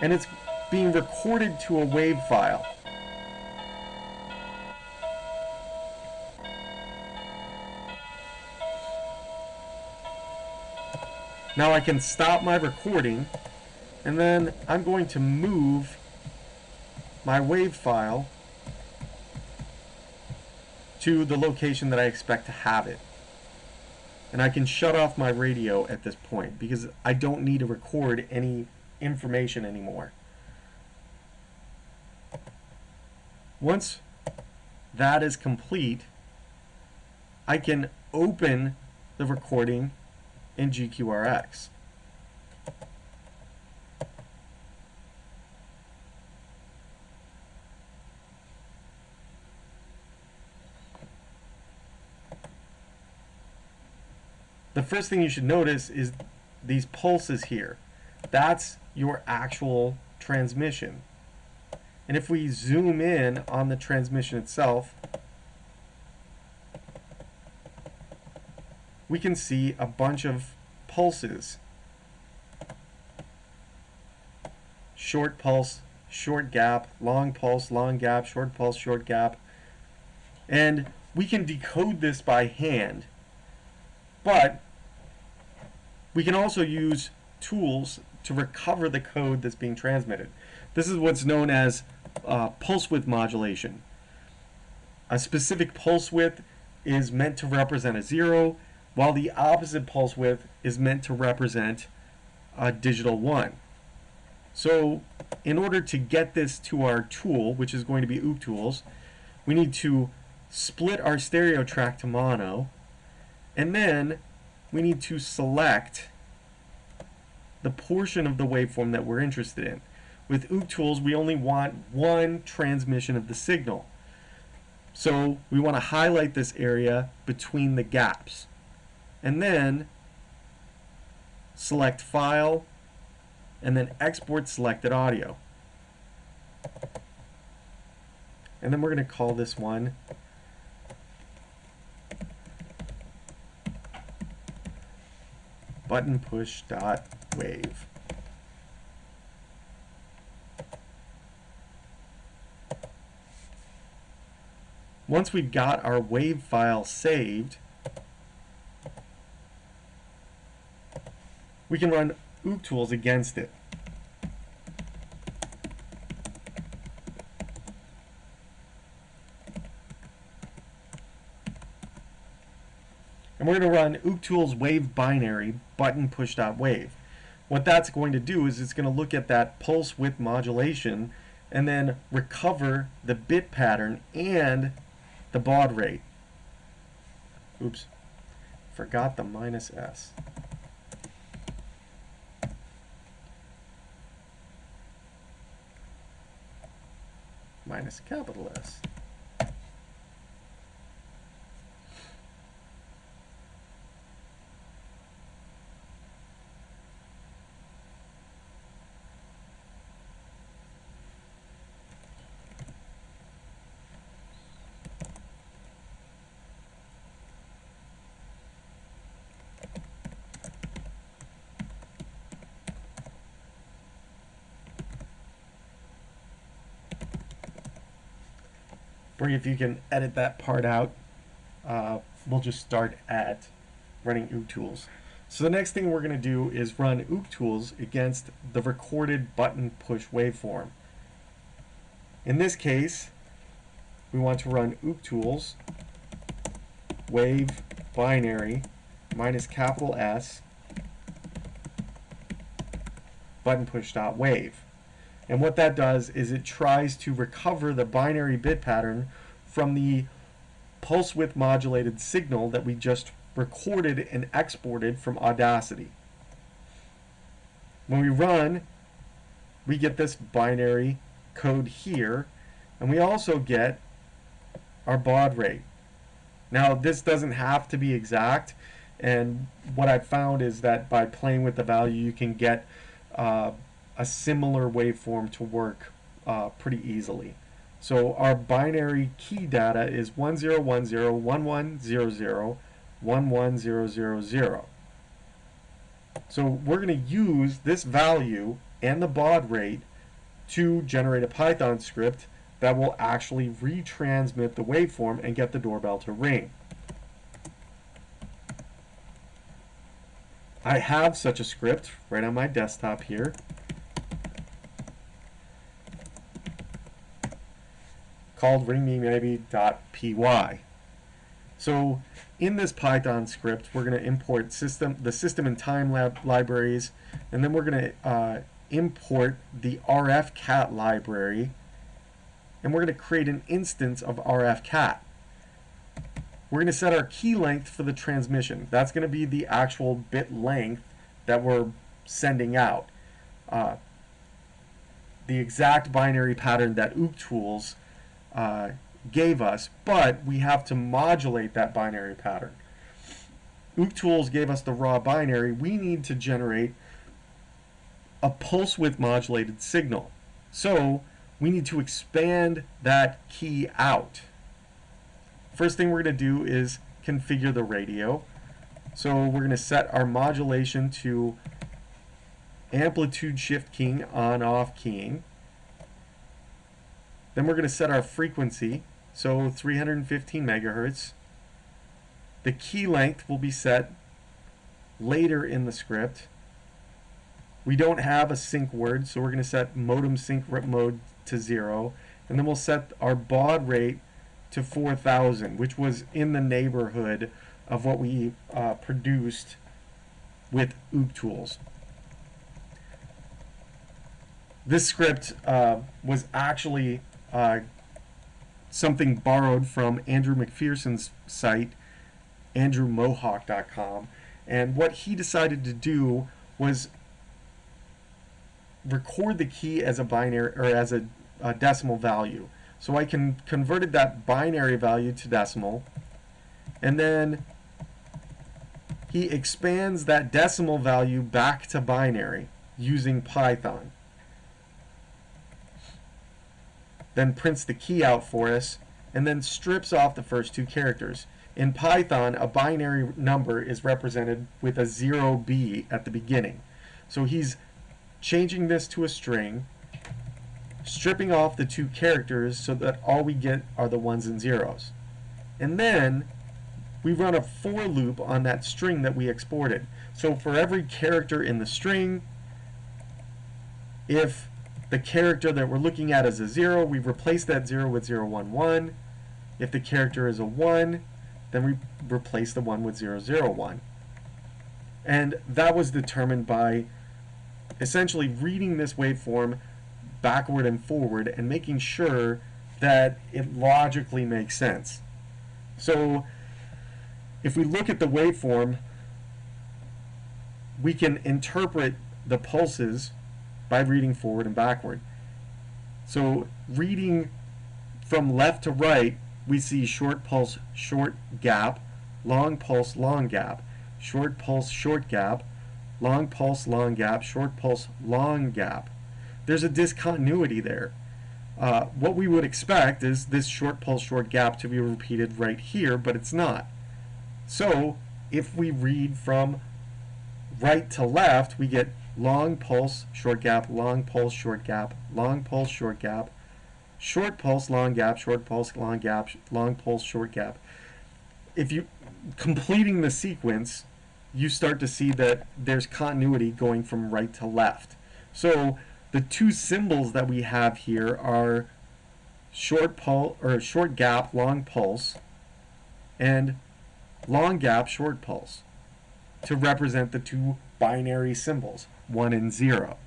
and it's being recorded to a WAV file. Now I can stop my recording, and then I'm going to move my WAV file to the location that I expect to have it. And I can shut off my radio at this point because I don't need to record any information anymore. Once that is complete, I can open the recording in GQRX. The first thing you should notice is these pulses here. That's your actual transmission. And if we zoom in on the transmission itself, we can see a bunch of pulses. Short pulse, short gap, long pulse, long gap, short pulse, short gap. And we can decode this by hand, but we can also use tools to recover the code that's being transmitted. This is what's known as pulse width modulation. A specific pulse width is meant to represent a 0, while the opposite pulse width is meant to represent a digital 1. So in order to get this to our tool, which is going to be OOC tools, we need to split our stereo track to mono, and then we need to select the portion of the waveform that we're interested in. With OOC tools, we only want one transmission of the signal. So we want to highlight this area between the gaps. And then select File, and then Export Selected Audio. And then we're going to call this one button push dot wave. Once we've got our wave file saved, we can run OOC tools against it. And we're going to run OOC tools wave binary button push dot wave. What that's going to do is it's going to look at that pulse width modulation and then recover the bit pattern and the baud rate. Oops, forgot the -s. Minus capital S. Brie, if you can edit that part out, we'll just start at running OOC tools. So the next thing we're going to do is run OOC tools against the recorded button push waveform. In this case, we want to run OOC tools wave binary minus capital S button push dot wave. And what that does is it tries to recover the binary bit pattern from the pulse width modulated signal that we just recorded and exported from Audacity. When we run, we get this binary code here, and we also get our baud rate. Now, this doesn't have to be exact, and what I've found is that by playing with the value, you can get a similar waveform to work pretty easily. So our binary key data is 10101100110000. So we're going to use this value and the baud rate to generate a Python script that will actually retransmit the waveform and get the doorbell to ring. I have such a script right on my desktop here. Called ringmemaybe.py. So in this Python script, we're going to import the system and time libraries, and then we're going to import the RFCat library, and we're going to create an instance of RFCat. We're going to set our key length for the transmission. That's going to be the actual bit length that we're sending out. The exact binary pattern that OOC tools gave us, but we have to modulate that binary pattern. OOC tools gave us the raw binary. We need to generate a pulse width modulated signal. So we need to expand that key out. First thing we're going to do is configure the radio. So we're going to set our modulation to amplitude shift keying, on off keying. Then we're going to set our frequency, so 315 megahertz. The key length will be set later in the script. We don't have a sync word, so we're going to set modem sync mode to 0. And then we'll set our baud rate to 4000, which was in the neighborhood of what we produced with OOP tools. This script was actually something borrowed from Andrew McPherson's site, andrewmohawk.com. And what he decided to do was record the key as a binary or as a decimal value. So I converted that binary value to decimal, and then he expands that decimal value back to binary using Python. Then prints the key out for us, and then strips off the first two characters. In Python, a binary number is represented with a 0B at the beginning. So he's changing this to a string, stripping off the two characters so that all we get are the ones and zeros. And then we run a for loop on that string that we exported. So for every character in the string, if the character that we're looking at is a 0, we replace that 0 with 0, 1, 1. If the character is a 1, then we replace the 1 with 0, 0, 1. And that was determined by essentially reading this waveform backward and forward and making sure that it logically makes sense. So if we look at the waveform, we can interpret the pulses by reading forward and backward. So reading from left to right, we see short pulse, short gap, long pulse, long gap, short pulse, short gap, long pulse, long gap, short pulse, long gap. There's a discontinuity there. What we would expect is this short pulse, short gap to be repeated right here, but it's not. So if we read from right to left, we get long pulse, short gap, long pulse, short gap, long pulse, short gap, short pulse, long gap, short pulse, long gap, long pulse, short gap. If you completing the sequence, you start to see that there's continuity going from right to left. So the two symbols that we have here are short pulse or short gap, long pulse, and long gap, short pulse, to represent the two binary symbols, 1 and 0.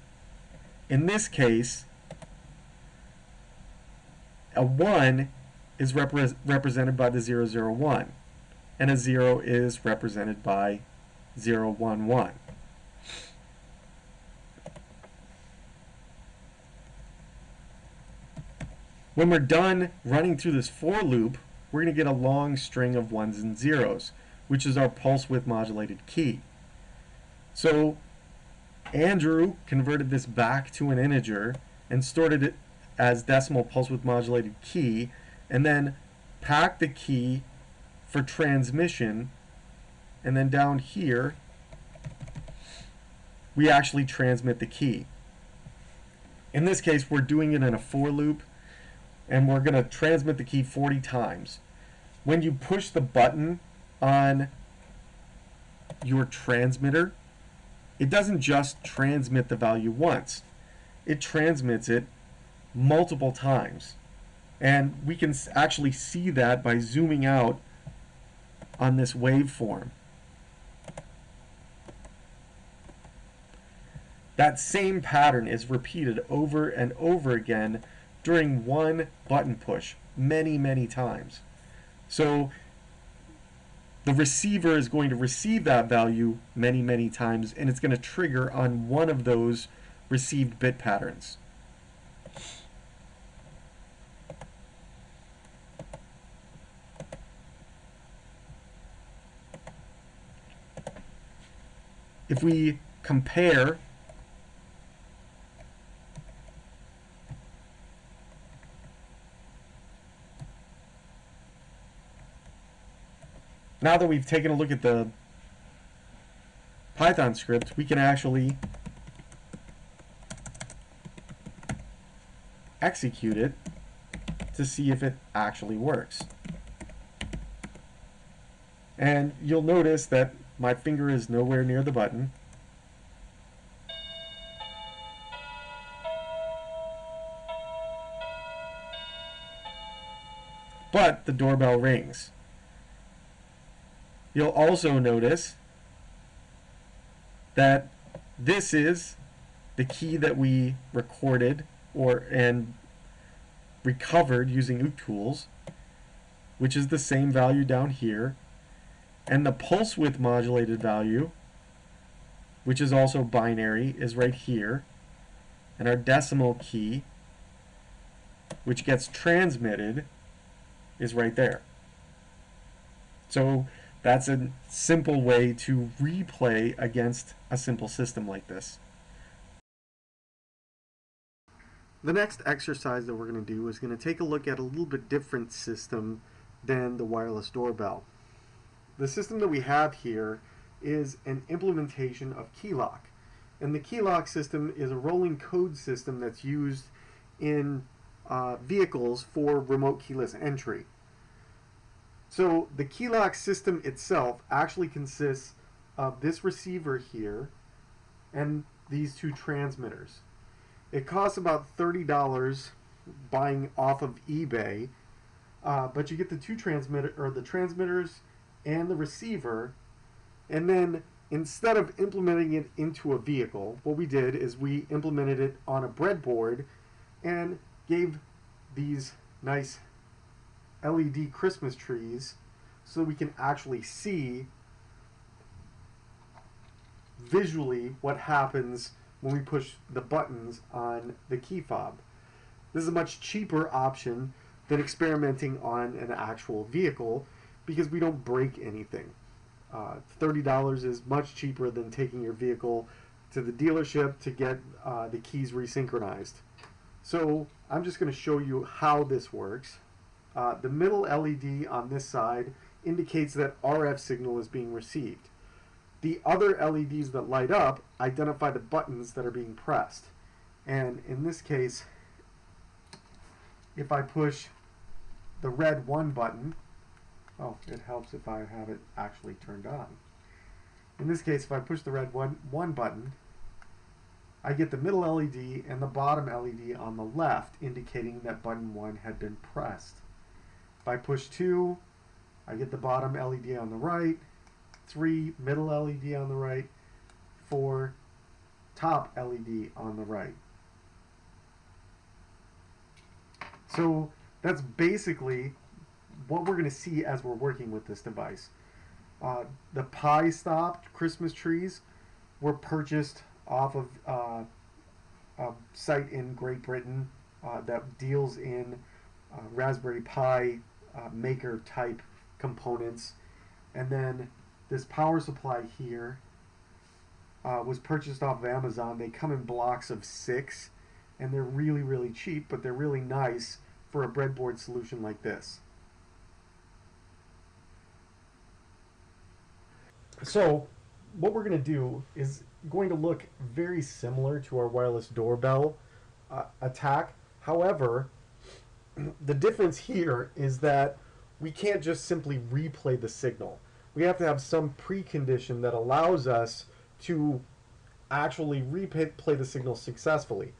In this case, a 1 is represented by the 0, 0, 1, and a 0 is represented by 0, 1, 1. When we're done running through this for loop, we're going to get a long string of 1s and 0s, which is our pulse width modulated key. So Andrew converted this back to an integer and stored it as decimal pulse width modulated key, and then packed the key for transmission, and then down here we actually transmit the key. In this case, we're doing it in a for loop, and we're going to transmit the key 40 times. When you push the button on your transmitter, it doesn't just transmit the value once. It transmits it multiple times. And we can actually see that by zooming out on this waveform. That same pattern is repeated over and over again during one button push many, many times. So the receiver is going to receive that value many, many times, and it's going to trigger on one of those received bit patterns. If we compare now that we've taken a look at the Python script, we can actually execute it to see if it actually works. And you'll notice that my finger is nowhere near the button. But the doorbell rings. You'll also notice that this is the key that we recorded and recovered using OOC-tools, which is the same value down here, and the pulse width modulated value, which is also binary, is right here, and our decimal key, which gets transmitted, is right there. So that's a simple way to replay against a simple system like this. The next exercise that we're going to do is going to take a look at a little bit different system than the wireless doorbell. The system that we have here is an implementation of key lock. And the key lock system is a rolling code system that's used in vehicles for remote keyless entry. So the key lock system itself actually consists of this receiver here and these two transmitters. It costs about $30 buying off of eBay, but you get the two transmitters and the receiver, and then instead of implementing it into a vehicle, what we did is we implemented it on a breadboard and gave these nice LED Christmas trees so we can actually see visually what happens when we push the buttons on the key fob. This is a much cheaper option than experimenting on an actual vehicle because we don't break anything. $30 is much cheaper than taking your vehicle to the dealership to get the keys resynchronized. So I'm just going to show you how this works. The middle LED on this side indicates that RF signal is being received. The other LEDs that light up identify the buttons that are being pressed. And in this case, if I push the red 1 button, oh, it helps if I have it actually turned on. In this case, if I push the red 1 button, I get the middle LED and the bottom LED on the left indicating that button 1 had been pressed. If I push 2, I get the bottom LED on the right, 3, middle LED on the right, 4, top LED on the right. So that's basically what we're going to see as we're working with this device. The Pi stopped Christmas trees were purchased off of a site in Great Britain that deals in Raspberry Pi maker type components, and then this power supply here was purchased off of Amazon. They come in blocks of 6 and they're really cheap, but they're really nice for a breadboard solution like this. So what we're going to do is going to look very similar to our wireless doorbell attack. However, the difference here is that we can't just simply replay the signal. We have to have some precondition that allows us to actually replay the signal successfully.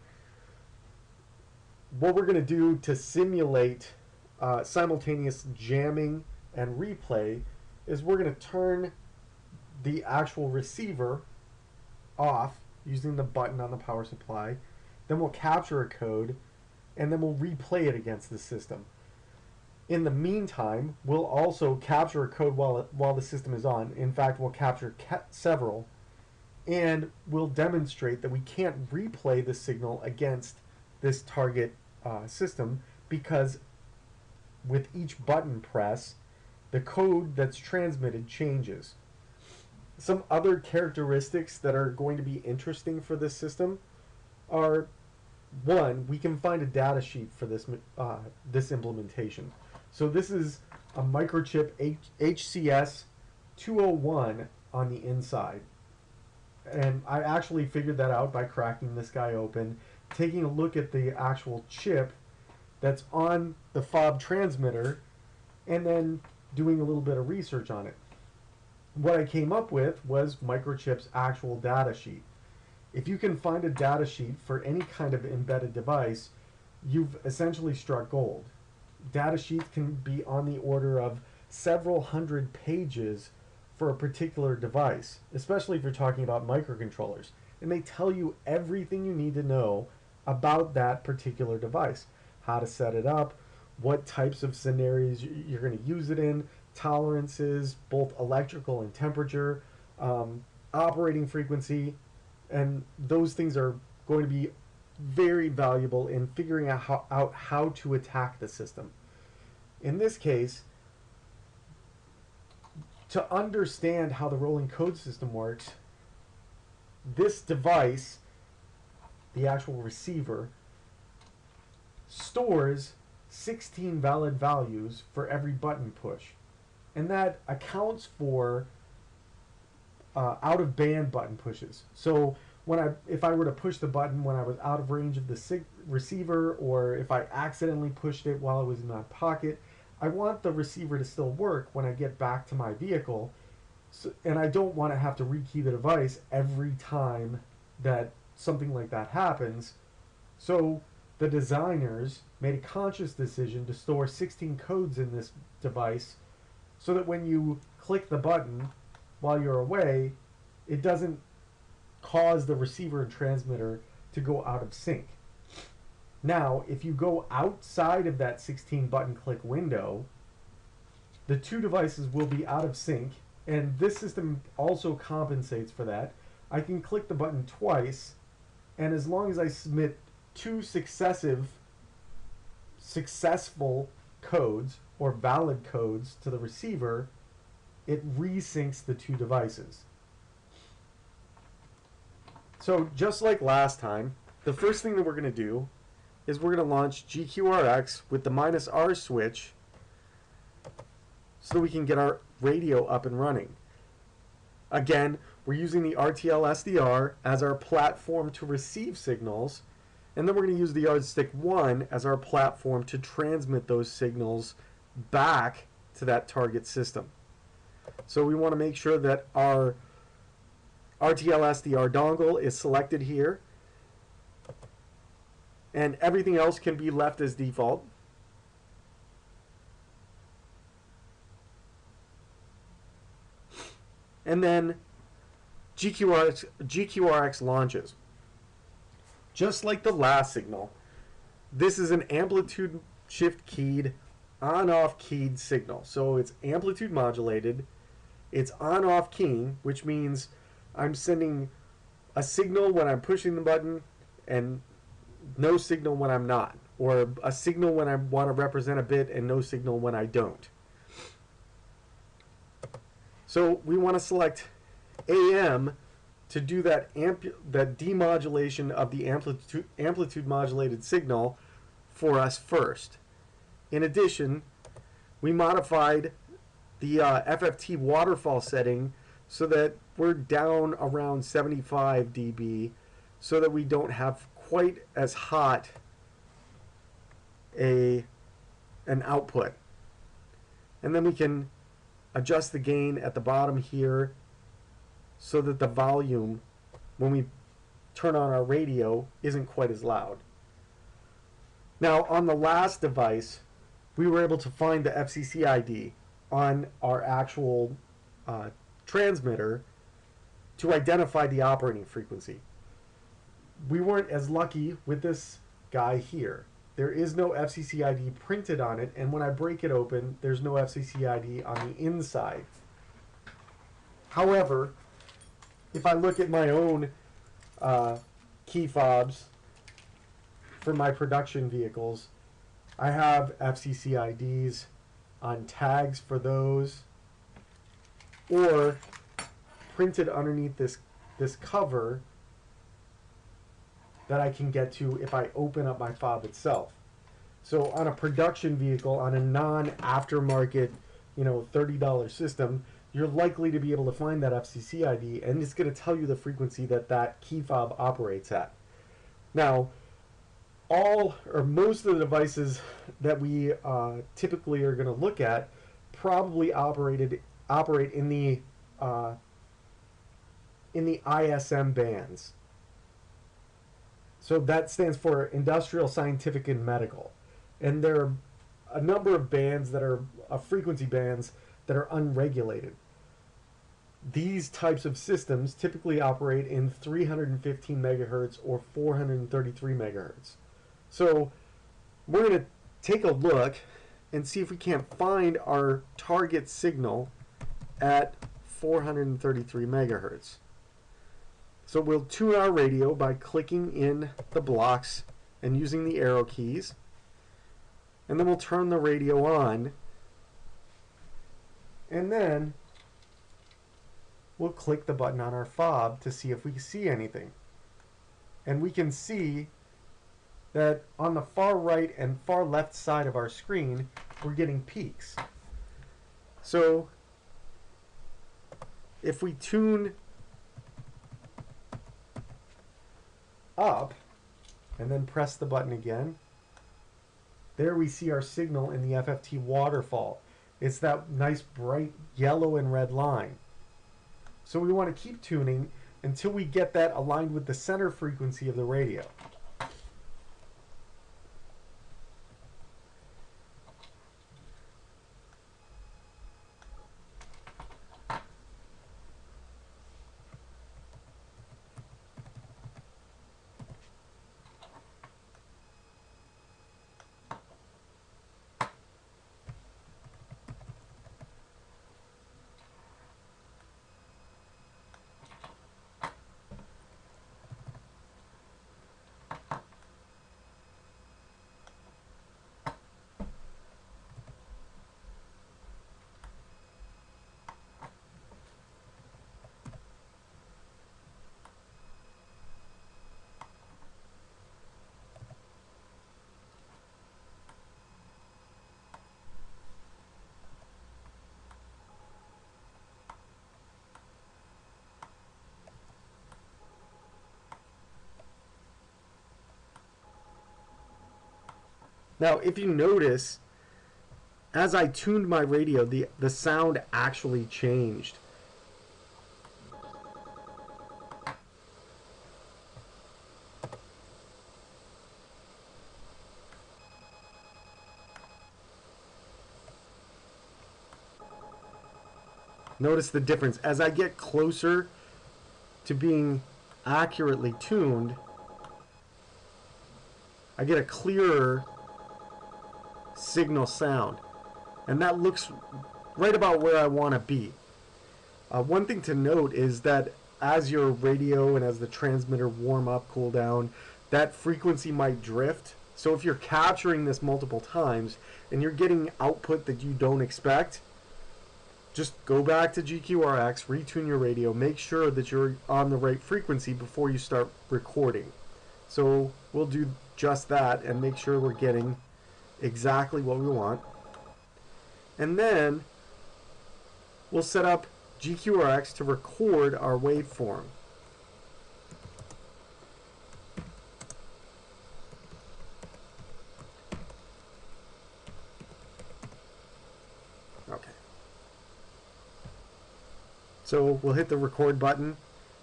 What we're going to do to simulate simultaneous jamming and replay is we're going to turn the actual receiver off using the button on the power supply. Then we'll capture a code and then we'll replay it against the system. In the meantime, we'll also capture a code while the system is on. In fact, we'll capture several, and we'll demonstrate that we can't replay the signal against this target system because with each button press, the code that's transmitted changes. Some other characteristics that are going to be interesting for this system are, one, we can find a data sheet for this this implementation. So this is a microchip HCS 201 on the inside. and I actually figured that out by cracking this guy open, taking a look at the actual chip that's on the fob transmitter, and then doing a little bit of research on it. What I came up with was Microchip's actual data sheet. If you can find a data sheet for any kind of embedded device, you've essentially struck gold. Data sheets can be on the order of several hundred pages for a particular device, especially if you're talking about microcontrollers. And they tell you everything you need to know about that particular device. How to set it up, what types of scenarios you're going to use it in, tolerances, both electrical and temperature, operating frequency, and those things are going to be very valuable in figuring out how to attack the system. In this case, to understand how the rolling code system works, this device, the actual receiver, stores 16 valid values for every button push. And that accounts for out of band button pushes. So if I were to push the button when I was out of range of the receiver, or if I accidentally pushed it while it was in my pocket, I want the receiver to still work when I get back to my vehicle. So, and I don't want to have to rekey the device every time that something like that happens. So the designers made a conscious decision to store 16 codes in this device so that when you click the button while you're away, it doesn't cause the receiver and transmitter to go out of sync. Now, if you go outside of that 16 button click window, the two devices will be out of sync, and this system also compensates for that. I can click the button twice, and as long as I submit two successful codes or valid codes to the receiver, it resyncs the two devices. So just like last time, the first thing that we're going to do is we're going to launch GQRX with the -R switch so that we can get our radio up and running. Again, we're using the RTL SDR as our platform to receive signals, and then we're going to use the Yardstick 1 as our platform to transmit those signals back to that target system. So we want to make sure that our RTL SDR dongle is selected here, and everything else can be left as default. And then GQRX launches. Just like the last signal, this is an amplitude shift keyed, on-off keyed signal. So it's amplitude modulated, it's on-off keying, which means I'm sending a signal when I'm pushing the button and no signal when I'm not, or a signal when I want to represent a bit and no signal when I don't. So we want to select AM to do that demodulation of the amplitude modulated signal for us first. In addition, we modified the FFT waterfall setting so that we're down around 75 dB so that we don't have quite as hot an output. And then we can adjust the gain at the bottom here so that the volume, when we turn on our radio, isn't quite as loud. Now, on the last device, we were able to find the FCC ID on our actual transmitter to identify the operating frequency. We weren't as lucky with this guy here. There is no FCC ID printed on it, and when I break it open, there's no FCC ID on the inside. However, if I look at my own key fobs for my production vehicles, I have FCC IDs on tags for those, or printed underneath this cover that I can get to if I open up my fob itself. So on a production vehicle, on a non-aftermarket, $30 system, you're likely to be able to find that FCC ID, and it's going to tell you the frequency that that key fob operates at. Now, all or most of the devices that we typically are going to look at probably operate in the ISM bands. So that stands for Industrial, Scientific, and Medical. And there are a number of bands that are frequency bands that are unregulated. These types of systems typically operate in 315 megahertz or 433 megahertz. So we're going to take a look and see if we can't find our target signal at 433 megahertz. So we'll tune our radio by clicking in the blocks and using the arrow keys. And then we'll turn the radio on. And then we'll click the button on our fob to see if we can see anything. And we can see that on the far right and far left side of our screen, we're getting peaks. So if we tune up and then press the button again, there we see our signal in the FFT waterfall. It's that nice bright yellow and red line. So we want to keep tuning until we get that aligned with the center frequency of the radio. Now, if you notice, as I tuned my radio, the sound actually changed. Notice the difference. As I get closer to being accurately tuned, I get a clearer signal sound, and that looks right about where I want to be. One thing to note is that as your radio and as the transmitter warm up, cool down, that frequency might drift. So if you're capturing this multiple times and you're getting output that you don't expect, just go back to GQRX, retune your radio, make sure that you're on the right frequency before you start recording. So we'll do just that and make sure we're getting exactly what we want. And then we'll set up GQRX to record our waveform. Okay. So we'll hit the record button,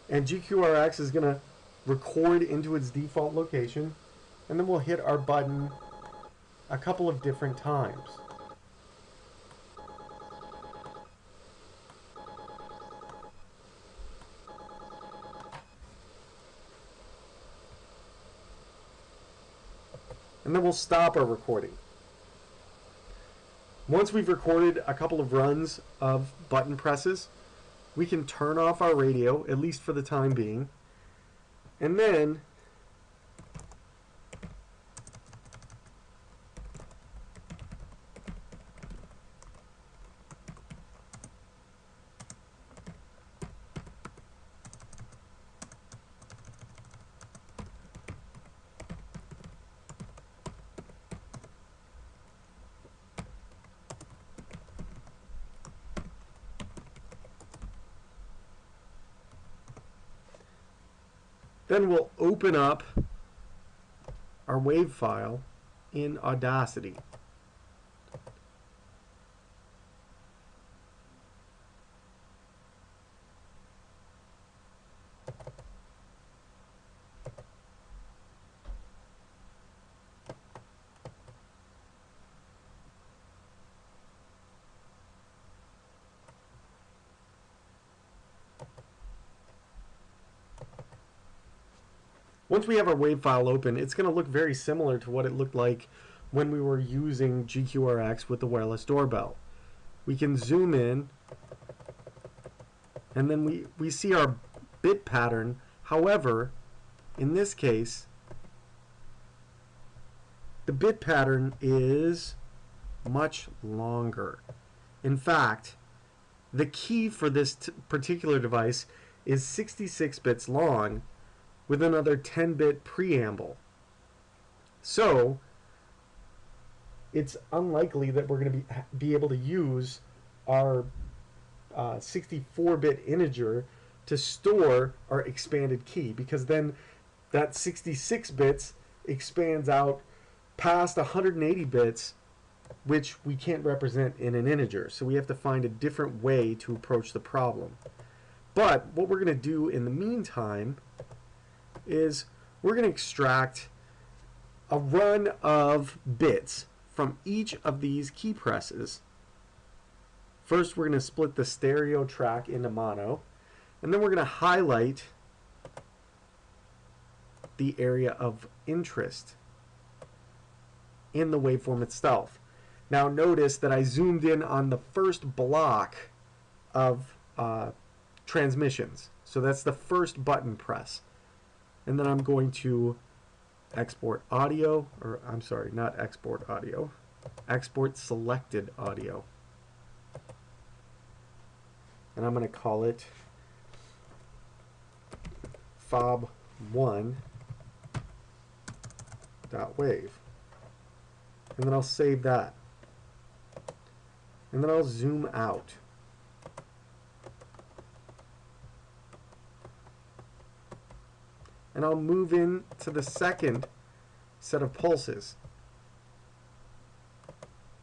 and GQRX is going to record into its default location, and then we'll hit our button a couple of different times. And then we'll stop our recording. Once we've recorded a couple of runs of button presses, we can turn off our radio, at least for the time being, and then Then we'll open up our wave file in Audacity. Once we have our wave file open, it's going to look very similar to what it looked like when we were using GQRX with the wireless doorbell. We can zoom in, and then we see our bit pattern. However, in this case, the bit pattern is much longer. In fact, the key for this particular device is 66 bits long, with another 10-bit preamble. So it's unlikely that we're going to be able to use our 64-bit integer to store our expanded key, because then that 66 bits expands out past 180 bits, which we can't represent in an integer. So we have to find a different way to approach the problem. But what we're going to do in the meantime is we're going to extract a run of bits from each of these key presses. First, we're going to split the stereo track into mono, and then we're going to highlight the area of interest in the waveform itself. Now notice that I zoomed in on the first block of transmissions. So that's the first button press. And then I'm going to export audio, or I'm sorry, not export audio, export selected audio. And I'm going to call it fob1.wave. And then I'll save that. And then I'll zoom out. And I'll move in to the second set of pulses.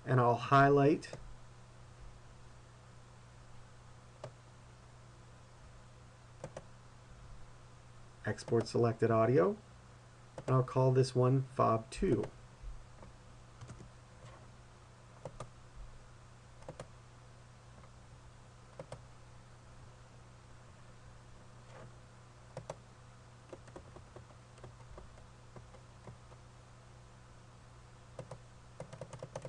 And I'll highlight export selected audio, and I'll call this one fob2.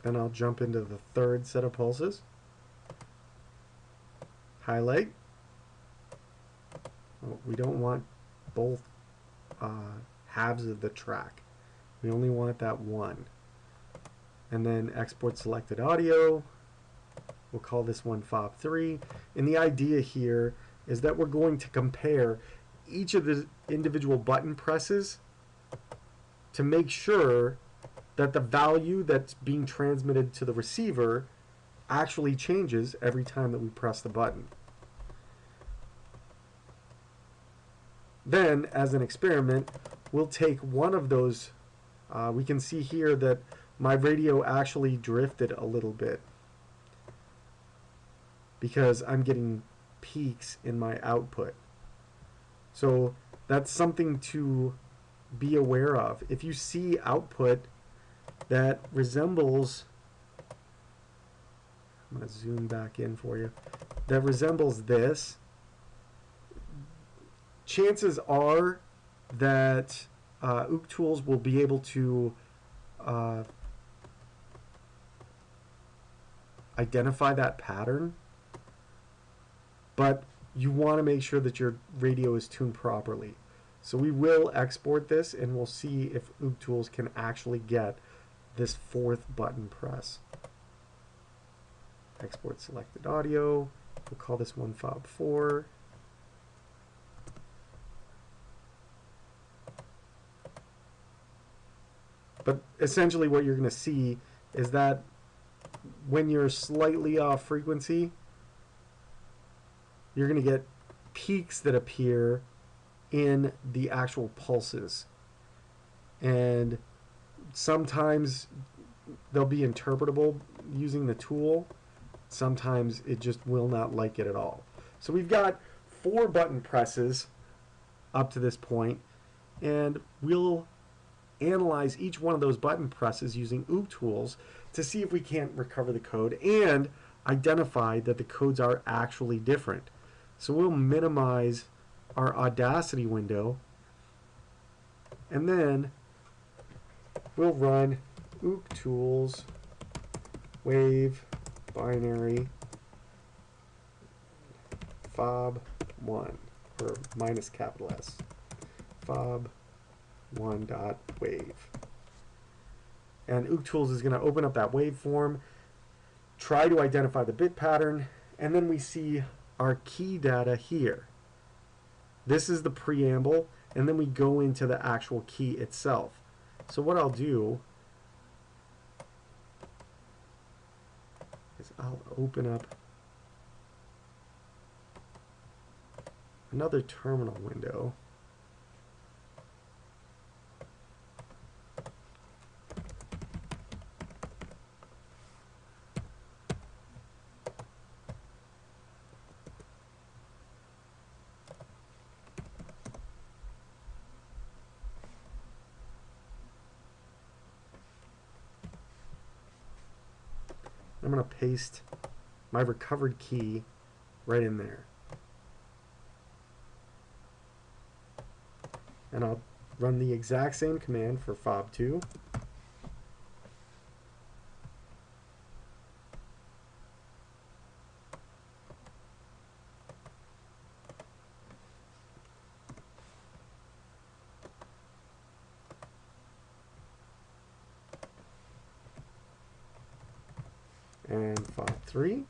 Then I'll jump into the third set of pulses, highlight. Oh, we don't want both halves of the track. We only want that one. And then export selected audio. We'll call this one fob3. And the idea here is that we're going to compare each of the individual button presses to make sure that the value that's being transmitted to the receiver actually changes every time that we press the button. Then, as an experiment, we'll take one of those. We can see here that my radio actually drifted a little bit because I'm getting peaks in my output. So that's something to be aware of. If you see output that resembles, I'm going to zoom back in for you, that resembles this, chances are that Ook Tools will be able to identify that pattern, but you want to make sure that your radio is tuned properly. So we will export this and we'll see if Ook Tools can actually get this fourth button press. Export selected audio. We'll call this one fob4. But essentially what you're going to see is that when you're slightly off frequency, you're going to get peaks that appear in the actual pulses. And sometimes they'll be interpretable using the tool. Sometimes it just will not like it at all. So we've got 4 button presses up to this point, and we'll analyze each one of those button presses using OOC tools to see if we can't recover the code and identify that the codes are actually different. So we'll minimize our Audacity window, and then we'll run OOC tools wave binary fob1, or minus capital S, fob1.wave. And OOC tools is going to open up that waveform, try to identify the bit pattern, and then we see our key data here. This is the preamble, and then we go into the actual key itself. So what I'll do is I'll open up another terminal window. I'm going to paste my recovered key right in there. And I'll run the exact same command for fob2. And fob3.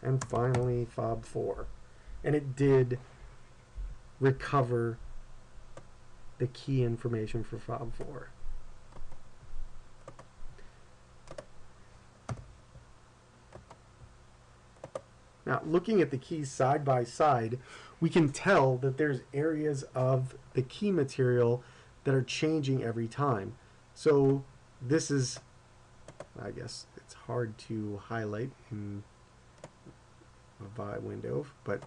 And finally fob4. And it did recover the key information for fob4. Now, looking at the keys side by side, we can tell that there's areas of the key material that are changing every time. So this is, I guess it's hard to highlight in a VI window, but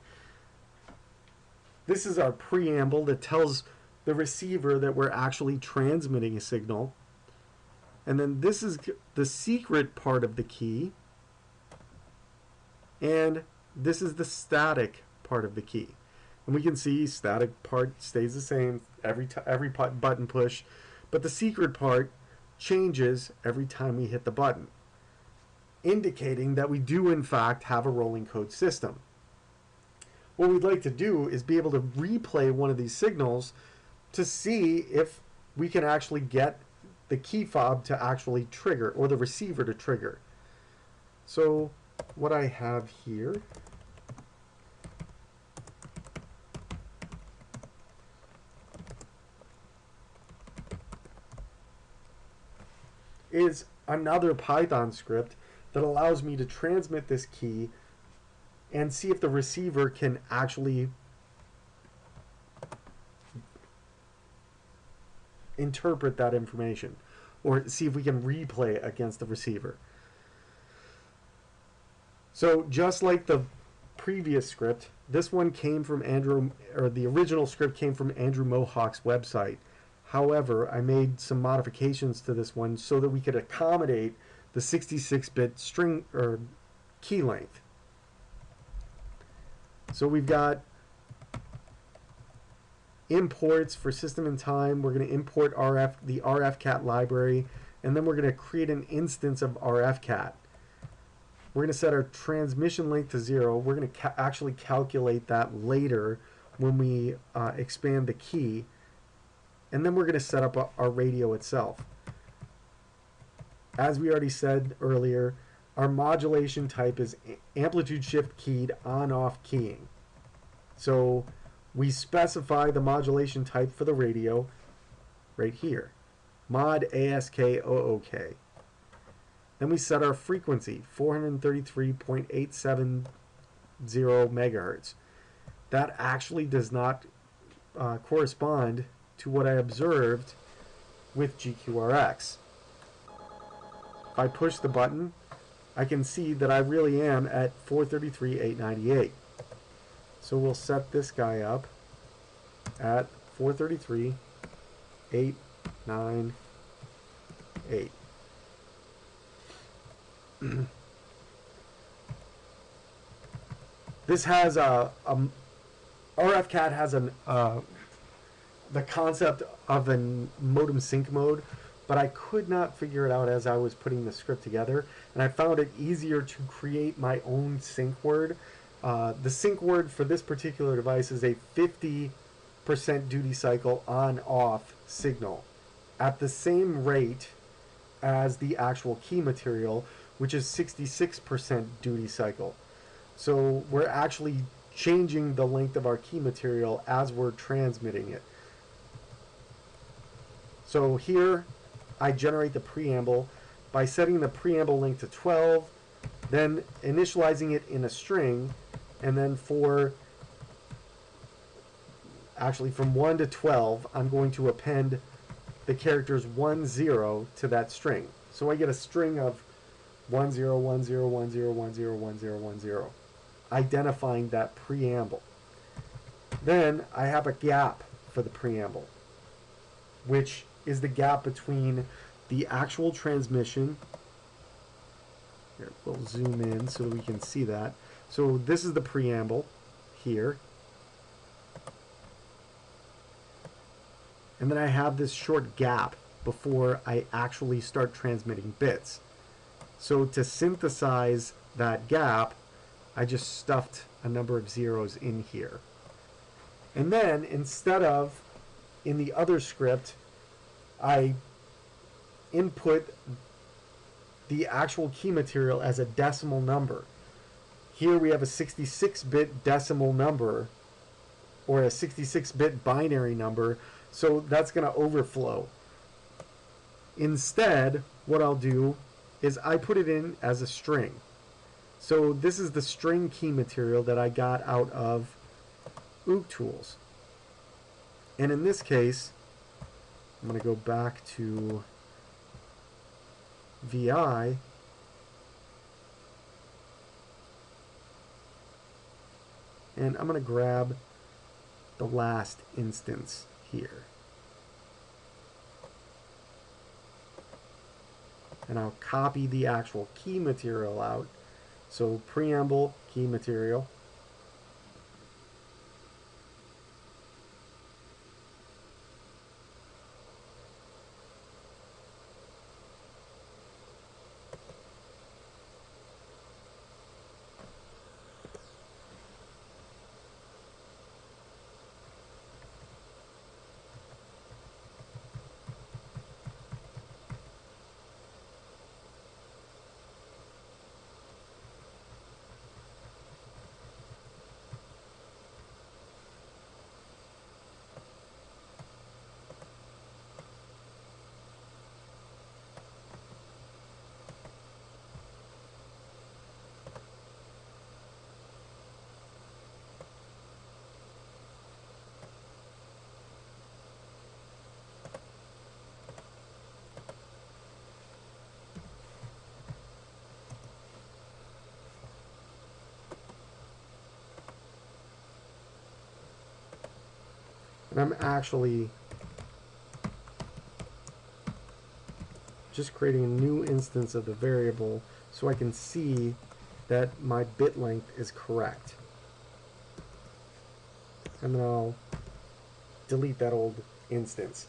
this is our preamble that tells the receiver that we're actually transmitting a signal. And then this is the secret part of the key. And this is the static part of the key. And we can see static part stays the same every button push, but the secret part changes every time we hit the button, indicating that we do in fact have a rolling code system. What we'd like to do is be able to replay one of these signals to see if we can actually get the key fob to actually trigger, or the receiver to trigger. So what I have here is another Python script that allows me to transmit this key and see if the receiver can actually interpret that information, or see if we can replay against the receiver. So just like the previous script, this one came from Andrew, or the original script came from Andrew Mohawk's website. However, I made some modifications to this one so that we could accommodate the 66-bit string or key length. So we've got imports for system and time. We're going to import the RFCat library, and then we're going to create an instance of RFCat. We're going to set our transmission length to 0. We're going to actually calculate that later when we expand the key. And then we're going to set up our radio itself. As we already said earlier, our modulation type is amplitude shift keyed on-off keying. So we specify the modulation type for the radio right here, mod ASK-OOK. Then we set our frequency, 433.870 megahertz. That actually does not correspond to what I observed with GQRX. If I push the button, I can see that I really am at 433.898. So we'll set this guy up at 433.898. This has RFCAT has the concept of a modem sync mode, but I could not figure it out as I was putting the script together, and I found it easier to create my own sync word. The sync word for this particular device is a 50% duty cycle on-off signal at the same rate as the actual key material, which is 66% duty cycle. So we're actually changing the length of our key material as we're transmitting it. So here I generate the preamble by setting the preamble length to 12, then initializing it in a string, and then actually from 1 to 12, I'm going to append the characters 1, 0 to that string. So I get a string of 1, 0, 1, 0, 1, 0, 1, 0, 1, 0, 1, 0, identifying that preamble. Then I have a gap for the preamble, which is the gap between the actual transmission. Here, we'll zoom in so we can see that. So this is the preamble here. And then I have this short gap before I actually start transmitting bits. So to synthesize that gap, I just stuffed a number of zeros in here. And then instead of in the other script, I input the actual key material as a decimal number. Here we have a 66-bit decimal number, or a 66-bit binary number, so that's going to overflow. Instead, what I'll do is I put it in as a string. So this is the string key material that I got out of Ook Tools. And in this case, I'm going to go back to VI, and I'm going to grab the last instance here. And I'll copy the actual key material out. So preamble, key material. And I'm actually just creating a new instance of the variable so I can see that my bit length is correct. And then I'll delete that old instance.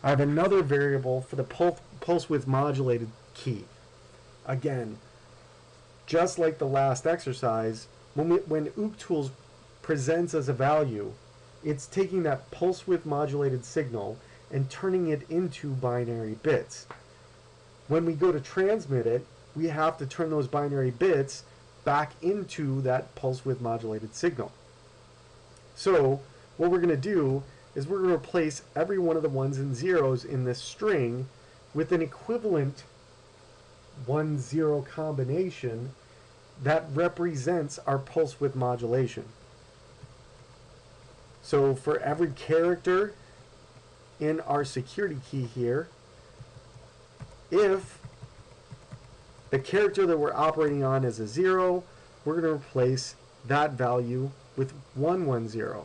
I have another variable for the pulse width modulated key. Again, just like the last exercise, when Ook Tools presents as a value, it's taking that pulse width modulated signal and turning it into binary bits. When we go to transmit it, we have to turn those binary bits back into that pulse width modulated signal. So what we're going to do is we're going to replace every one of the ones and zeros in this string with an equivalent 1-0 combination that represents our pulse width modulation. So for every character in our security key here, if the character that we're operating on is a 0, we're going to replace that value with 110.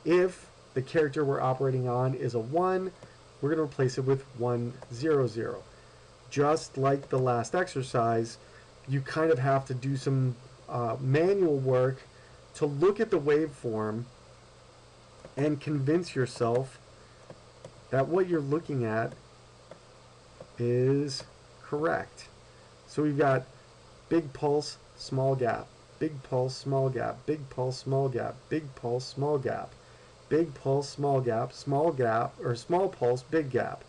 If the character we're operating on is a 1, we're going to replace it with 100. Just like the last exercise, you kind of have to do some manual work to look at the waveform and convince yourself that what you're looking at is correct. So we've got big pulse, small gap, big pulse, small gap, big pulse, small gap, big pulse, small gap, big pulse, small gap, or small pulse, big gap,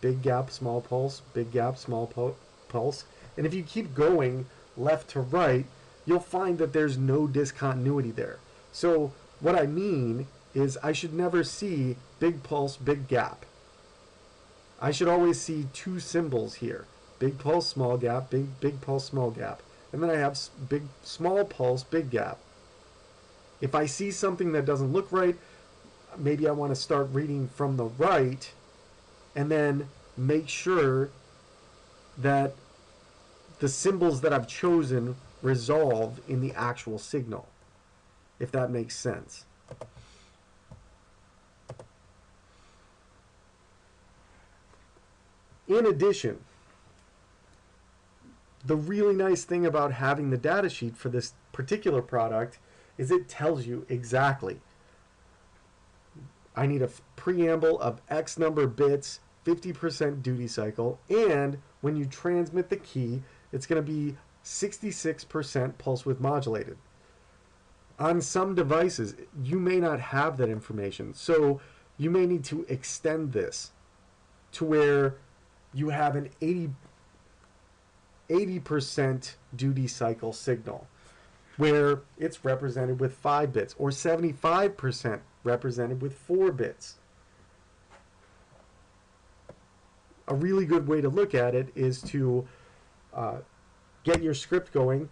big gap, small pulse, big gap, small pulse. And if you keep going left to right, you'll find that there's no discontinuity there. So what I mean is I should never see big pulse, big gap. I should always see two symbols here. Big pulse, small gap, big pulse, small gap. And then I have big, small pulse, big gap. If I see something that doesn't look right, maybe I want to start reading from the right and then make sure that the symbols that I've chosen resolve in the actual signal, if that makes sense. In addition, the really nice thing about having the data sheet for this particular product is it tells you exactly. I need a preamble of X number of bits, 50% duty cycle, and when you transmit the key, it's going to be 66% pulse width modulated. On some devices, you may not have that information, so you may need to extend this to where you have an 80% duty cycle signal where it's represented with 5 bits, or 75% represented with 4 bits. A really good way to look at it is to get your script going,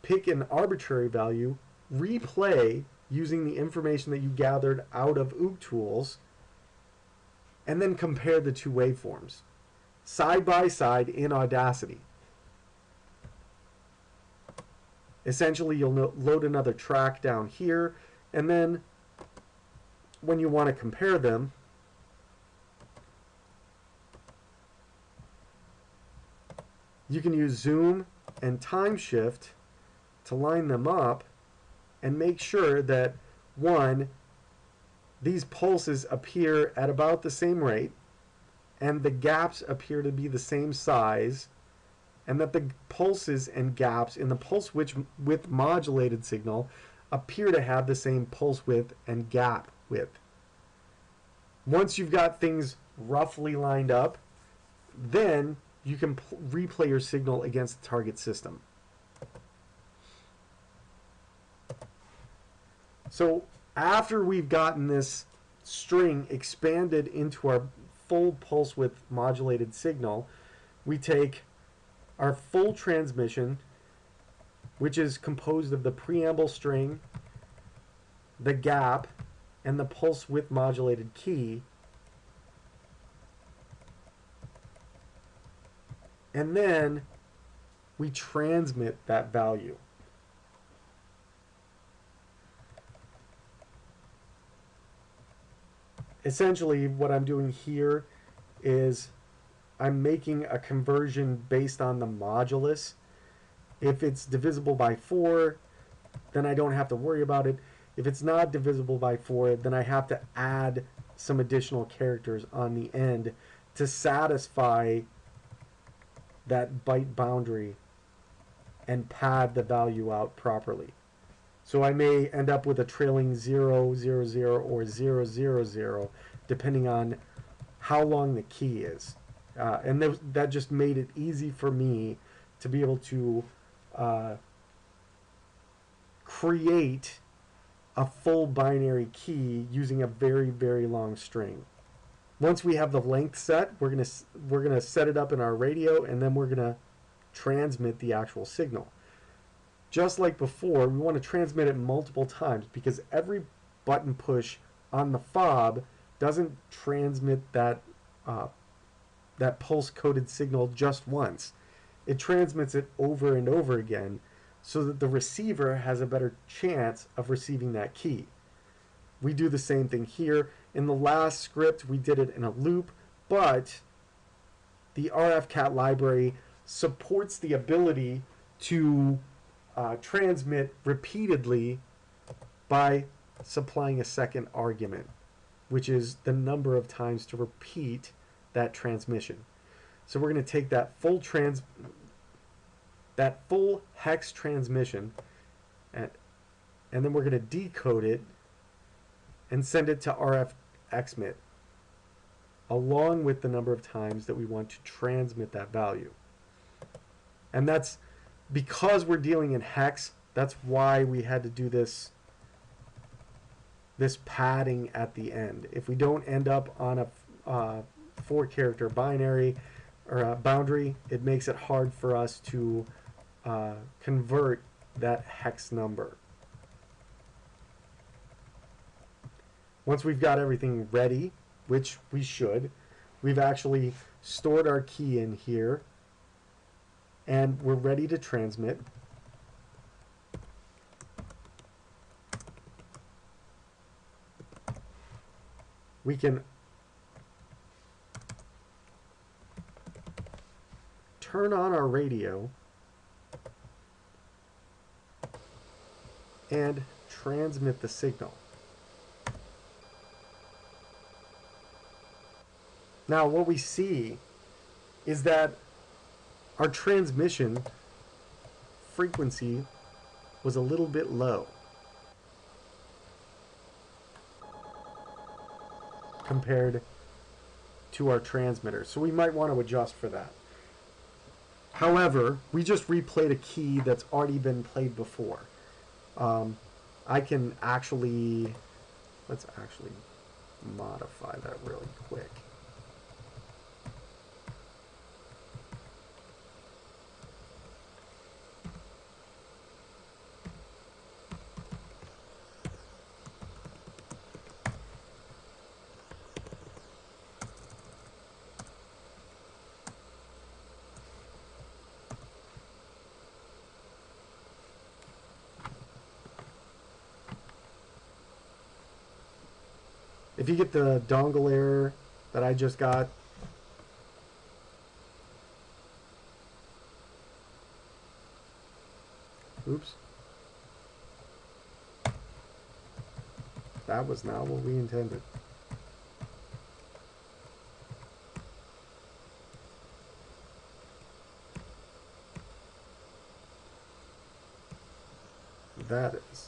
pick an arbitrary value, replay using the information that you gathered out of OOC tools, and then compare the two waveforms side by side in Audacity. Essentially, you'll load another track down here, and then when you want to compare them, you can use zoom and time shift to line them up and make sure that, one, these pulses appear at about the same rate and the gaps appear to be the same size, and that the pulses and gaps in the pulse width modulated signal appear to have the same pulse width and gap width. Once you've got things roughly lined up, then you can replay your signal against the target system. So after we've gotten this string expanded into our full pulse width modulated signal, we take our full transmission, which is composed of the preamble string, the gap, and the pulse width modulated key, and then we transmit that value. Essentially, what I'm doing here is I'm making a conversion based on the modulus. If it's divisible by 4, then I don't have to worry about it. If it's not divisible by 4, then I have to add some additional characters on the end to satisfy that byte boundary and pad the value out properly. So I may end up with a trailing 0, 0, 0, or 0, 0, 0, depending on how long the key is. And that just made it easy for me to be able to create a full binary key using a very, very long string. Once we have the length set, we're gonna set it up in our radio, and then we're gonna transmit the actual signal. Just like before, we want to transmit it multiple times because every button push on the fob doesn't transmit that that pulse-coded signal just once. It transmits it over and over again so that the receiver has a better chance of receiving that key. We do the same thing here. In the last script, we did it in a loop, but the RFCat library supports the ability to transmit repeatedly by supplying a second argument, which is the number of times to repeat that transmission. So we're going to take that full hex transmission and then we're going to decode it and send it to RFXMIT along with the number of times that we want to transmit that value. And that's because we're dealing in hex, that's why we had to do this padding at the end. If we don't end up on a 4-character binary or a boundary, it makes it hard for us to convert that hex number. Once we've got everything ready, which we should, we've actually stored our key in here and we're ready to transmit. We can turn on our radio and transmit the signal. Now what we see is that our transmission frequency was a little bit low compared to our transmitter. So we might want to adjust for that. However, we just replayed a key that's already been played before. I can actually, let's actually modify that really quick. If you get the dongle error that I just got, oops, that was not what we intended. That is.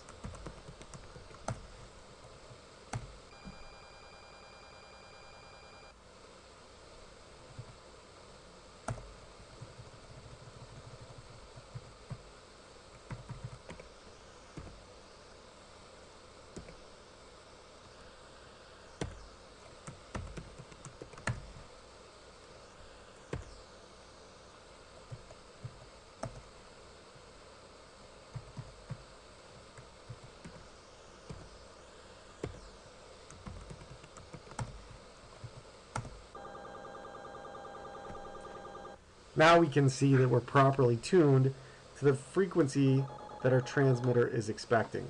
Now we can see that we're properly tuned to the frequency that our transmitter is expecting.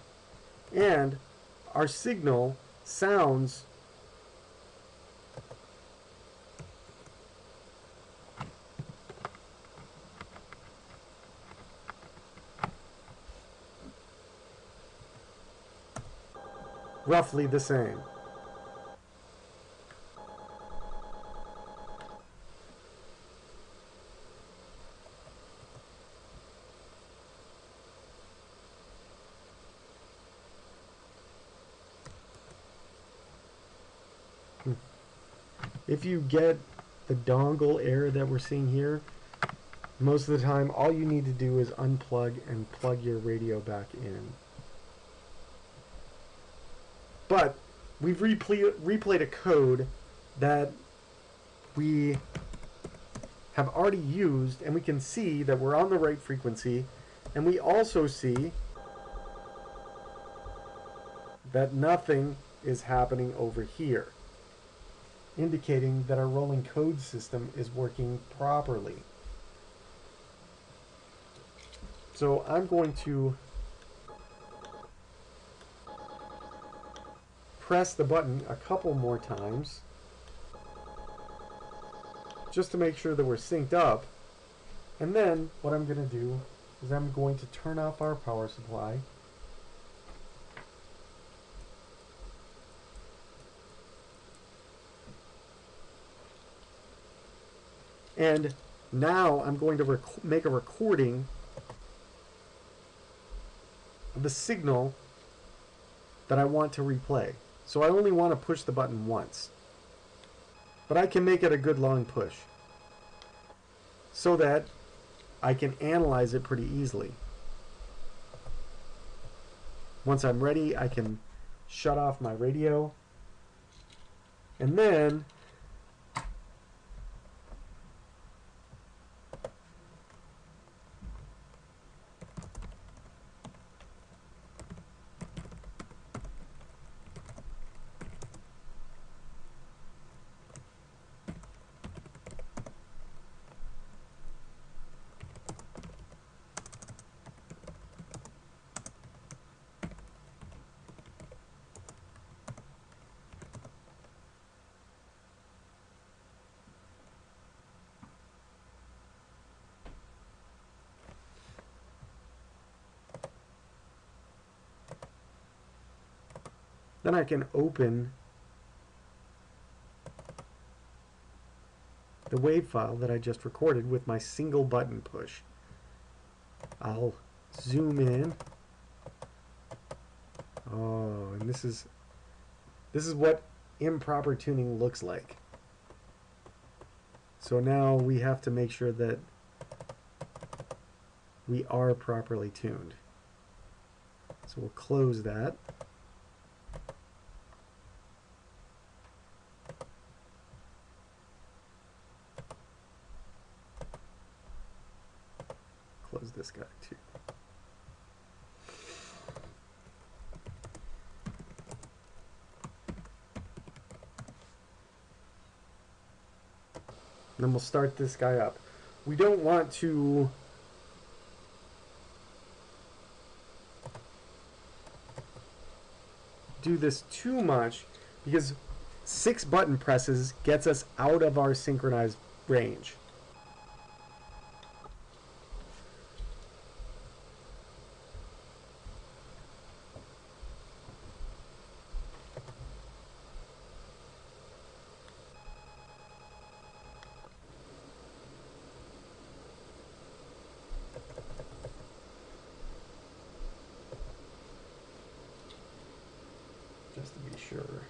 And our signal sounds roughly the same. If you get the dongle error that we're seeing here, most of the time all you need to do is unplug and plug your radio back in. But we've replayed a code that we have already used, and we can see that we're on the right frequency, and we also see that nothing is happening over here, indicating that our rolling code system is working properly. So I'm going to press the button a couple more times just to make sure that we're synced up. And then what I'm going to do is I'm going to turn off our power supply. And now I'm going to make a recording of the signal that I want to replay. So I only want to push the button once. But I can make it a good long push so that I can analyze it pretty easily. Once I'm ready, I can shut off my radio, and then I can open the wave file that I just recorded with my single button push. I'll zoom in. Oh, and this is what improper tuning looks like. So now we have to make sure that we are properly tuned. So we'll close that. Close this guy too. Then we'll start this guy up. We don't want to do this too much because 6 button presses gets us out of our synchronized range. Just to be sure,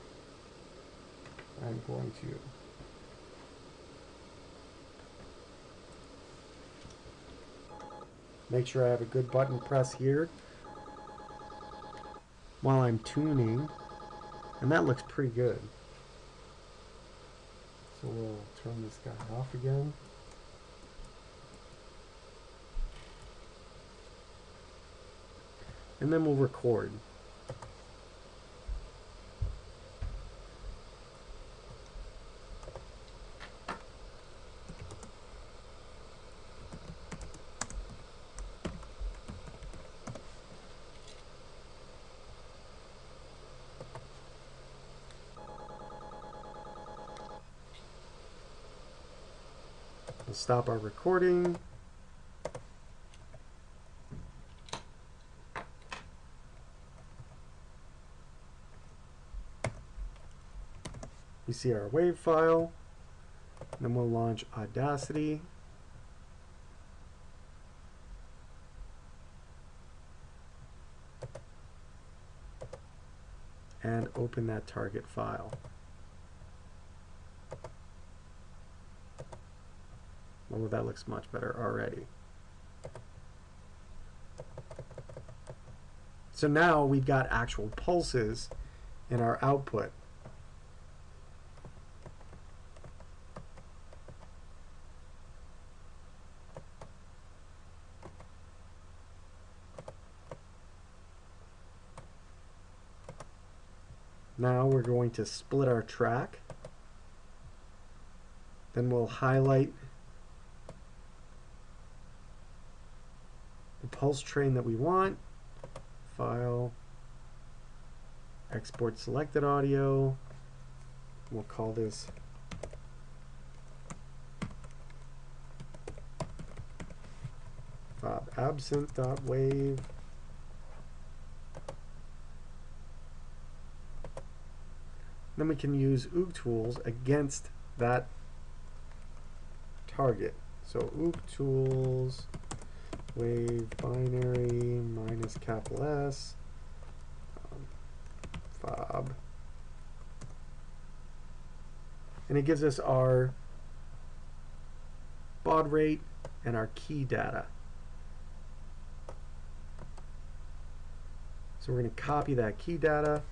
I'm going to make sure I have a good button press here while I'm tuning, and that looks pretty good. So we'll turn this guy off again. And then we'll record. We'll stop our recording. We see our wave file. Then we'll launch Audacity. And open that target file. Oh, that looks much better already. So now we've got actual pulses in our output. Now we're going to split our track. Then we'll highlight the pulse train that we want. File, export selected audio. We'll call this absent.wave. Then we can use OOG tools against that target. So OOG tools, wave binary minus capital S, fob. And it gives us our baud rate and our key data. So we're going to copy that key data.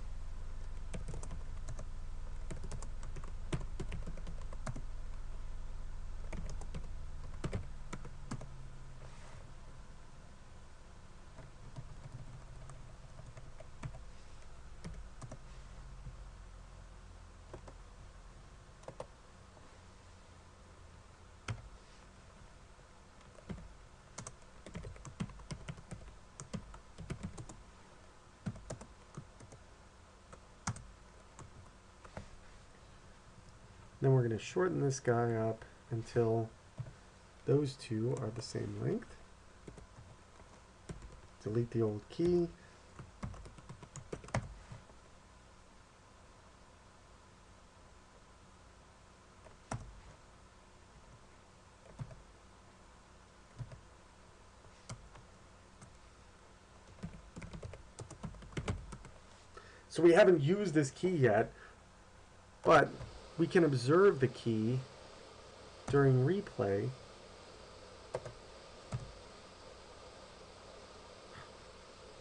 Then we're going to shorten this guy up until those two are the same length. Delete the old key. So we haven't used this key yet, but we can observe the key during replay.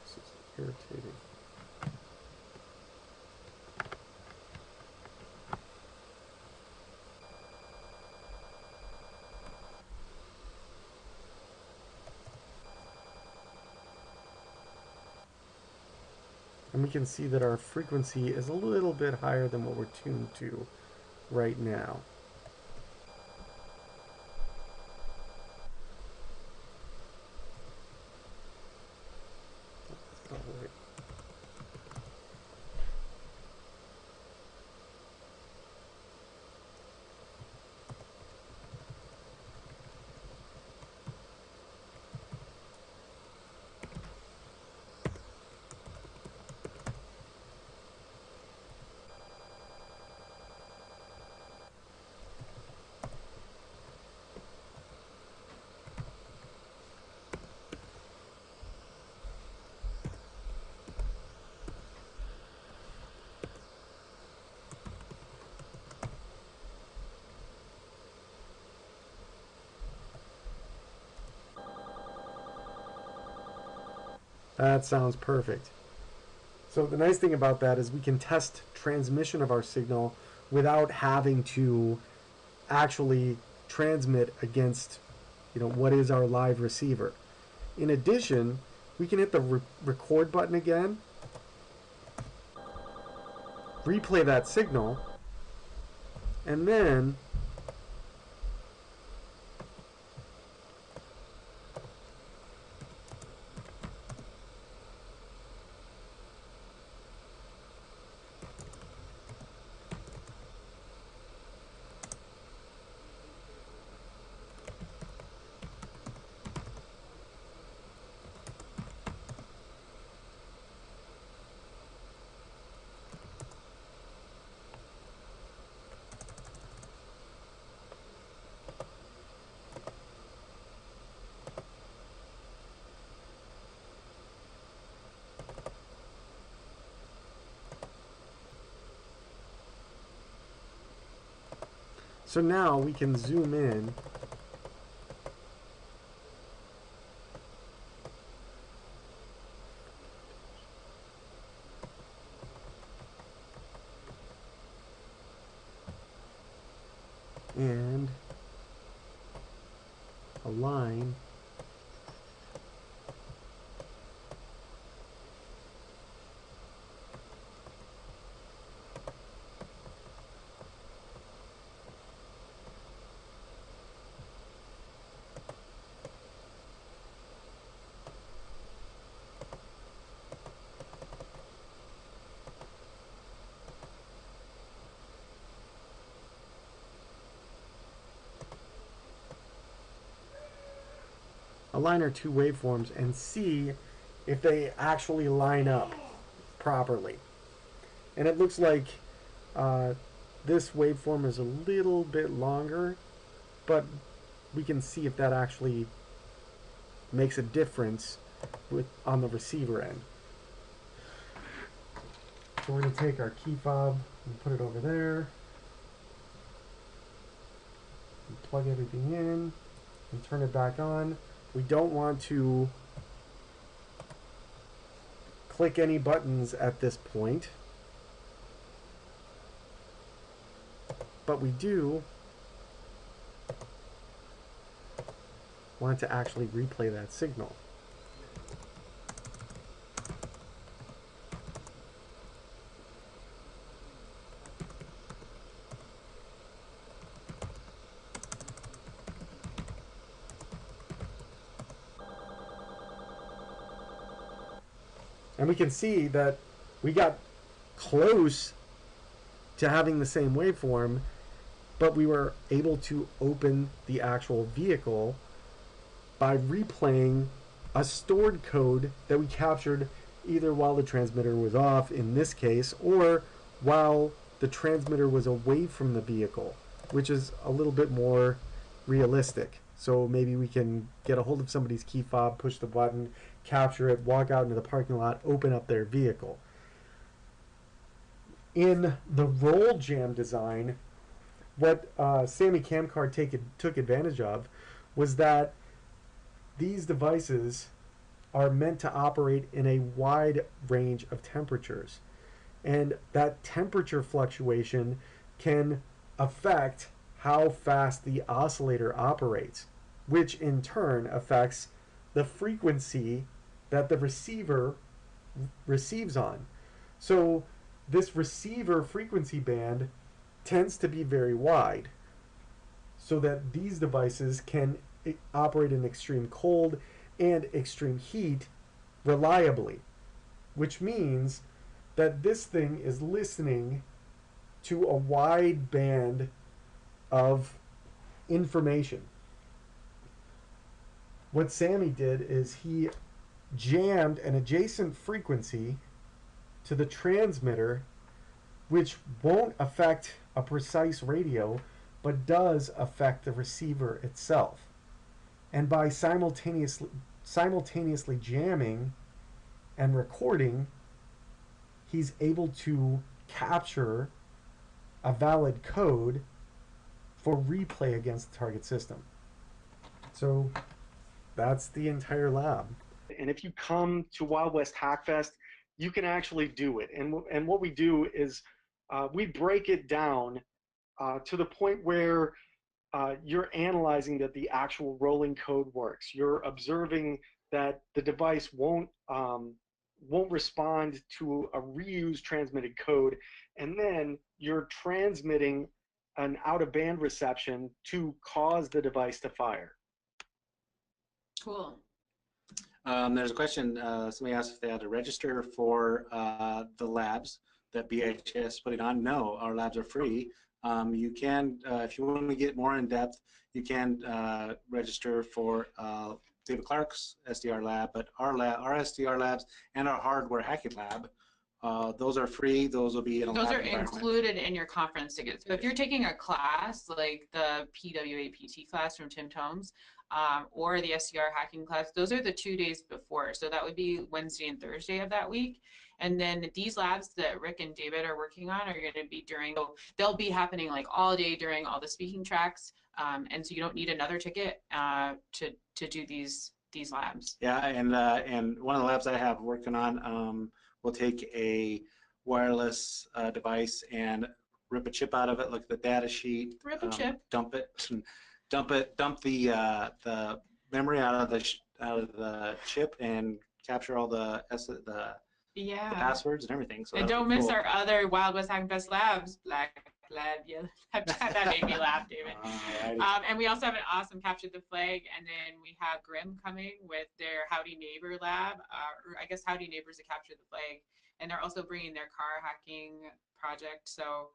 This is irritating. And we can see that our frequency is a little bit higher than what we're tuned to right now. That sounds perfect. So the nice thing about that is we can test transmission of our signal without having to actually transmit against, what is our live receiver. In addition, we can hit the record button again, replay that signal, and then so now we can zoom in and align align our two waveforms and see if they actually line up properly. And it looks like this waveform is a little bit longer, but we can see if that actually makes a difference on the receiver end. So we're going to take our key fob and put it over there, and plug everything in and turn it back on. We don't want to click any buttons at this point, but we do want to actually replay that signal. And we can see that we got close to having the same waveform, but we were able to open the actual vehicle by replaying a stored code that we captured either while the transmitter was off, in this case, or while the transmitter was away from the vehicle, which is a little bit more realistic. So maybe we can get a hold of somebody's key fob, push the button, capture it, walk out into the parking lot, open up their vehicle. In the roll jam design, what Samy Kamkar took advantage of was that these devices are meant to operate in a wide range of temperatures. And that temperature fluctuation can affect how fast the oscillator operates, which in turn affects the frequency that the receiver receives on. So this receiver frequency band tends to be very wide, so that these devices can operate in extreme cold and extreme heat reliably, which means that this thing is listening to a wide band of information. What Samy did is he jammed an adjacent frequency to the transmitter, which won't affect a precise radio, but does affect the receiver itself. And by simultaneously jamming and recording, he's able to capture a valid code for replay against the target system. So that's the entire lab. And if you come to Wild West Hack Fest, you can actually do it. And what we do is we break it down to the point where you're analyzing that the actual rolling code works. You're observing that the device won't respond to a reused transmitted code, and then you're transmitting an out-of-band reception to cause the device to fire. Cool. There's a question, somebody asked if they had to register for the labs that BHS is putting on. No, our labs are free. You can, if you want to get more in depth, you can register for David Clark's SDR lab, but our SDR labs and our hardware hacking lab, those are free. Those will be in a Those lab are included in your conference tickets. So if you're taking a class like the PWAPT class from Tim Tomes, or the SDR hacking class, those are the 2 days before. So that would be Wednesday and Thursday of that week. And then these labs that Rick and David are working on are going to be so they'll be happening like all day during all the speaking tracks. And so you don't need another ticket to do these labs. Yeah, and one of the labs I have working on will take a wireless device and rip a chip out of it, look at the data sheet, Rip a chip. dump it, dump the memory out of the chip, and capture all the Yeah. passwords and everything. So And that'll don't be miss cool. our other Wild West Hackin Fest labs, Black Lab, yeah, that made me laugh, David. Alrighty. And we also have an awesome Capture the Flag, and then we have Grimm coming with their Howdy Neighbor lab, or I guess Howdy Neighbors to Capture the Flag, and they're also bringing their car hacking project. So,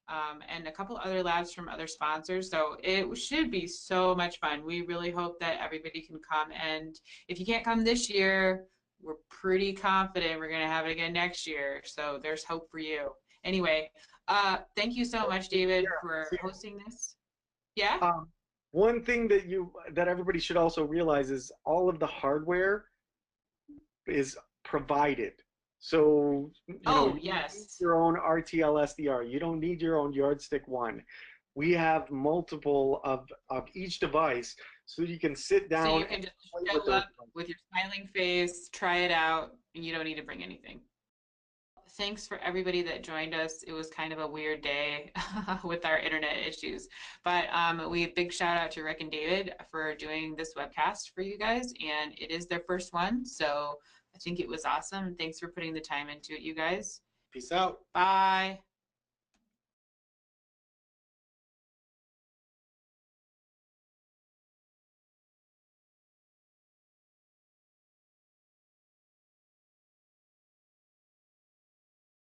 and a couple other labs from other sponsors. So it should be so much fun. We really hope that everybody can come, and if you can't come this year, we're pretty confident we're going to have it again next year. So there's hope for you. Anyway, thank you so much, David, for hosting this. Yeah? One thing that everybody should also realize is all of the hardware is provided. So you need your own RTL SDR. You don't need your own Yardstick one. We have multiple of each device, so you can sit down. So you can just show up with your smiling face, try it out, and you don't need to bring anything. Thanks for everybody that joined us. It was kind of a weird day with our internet issues, but big shout out to Rick and David for doing this webcast for you guys, and it is their first one, so I think it was awesome. Thanks for putting the time into it, you guys. Peace out. Bye.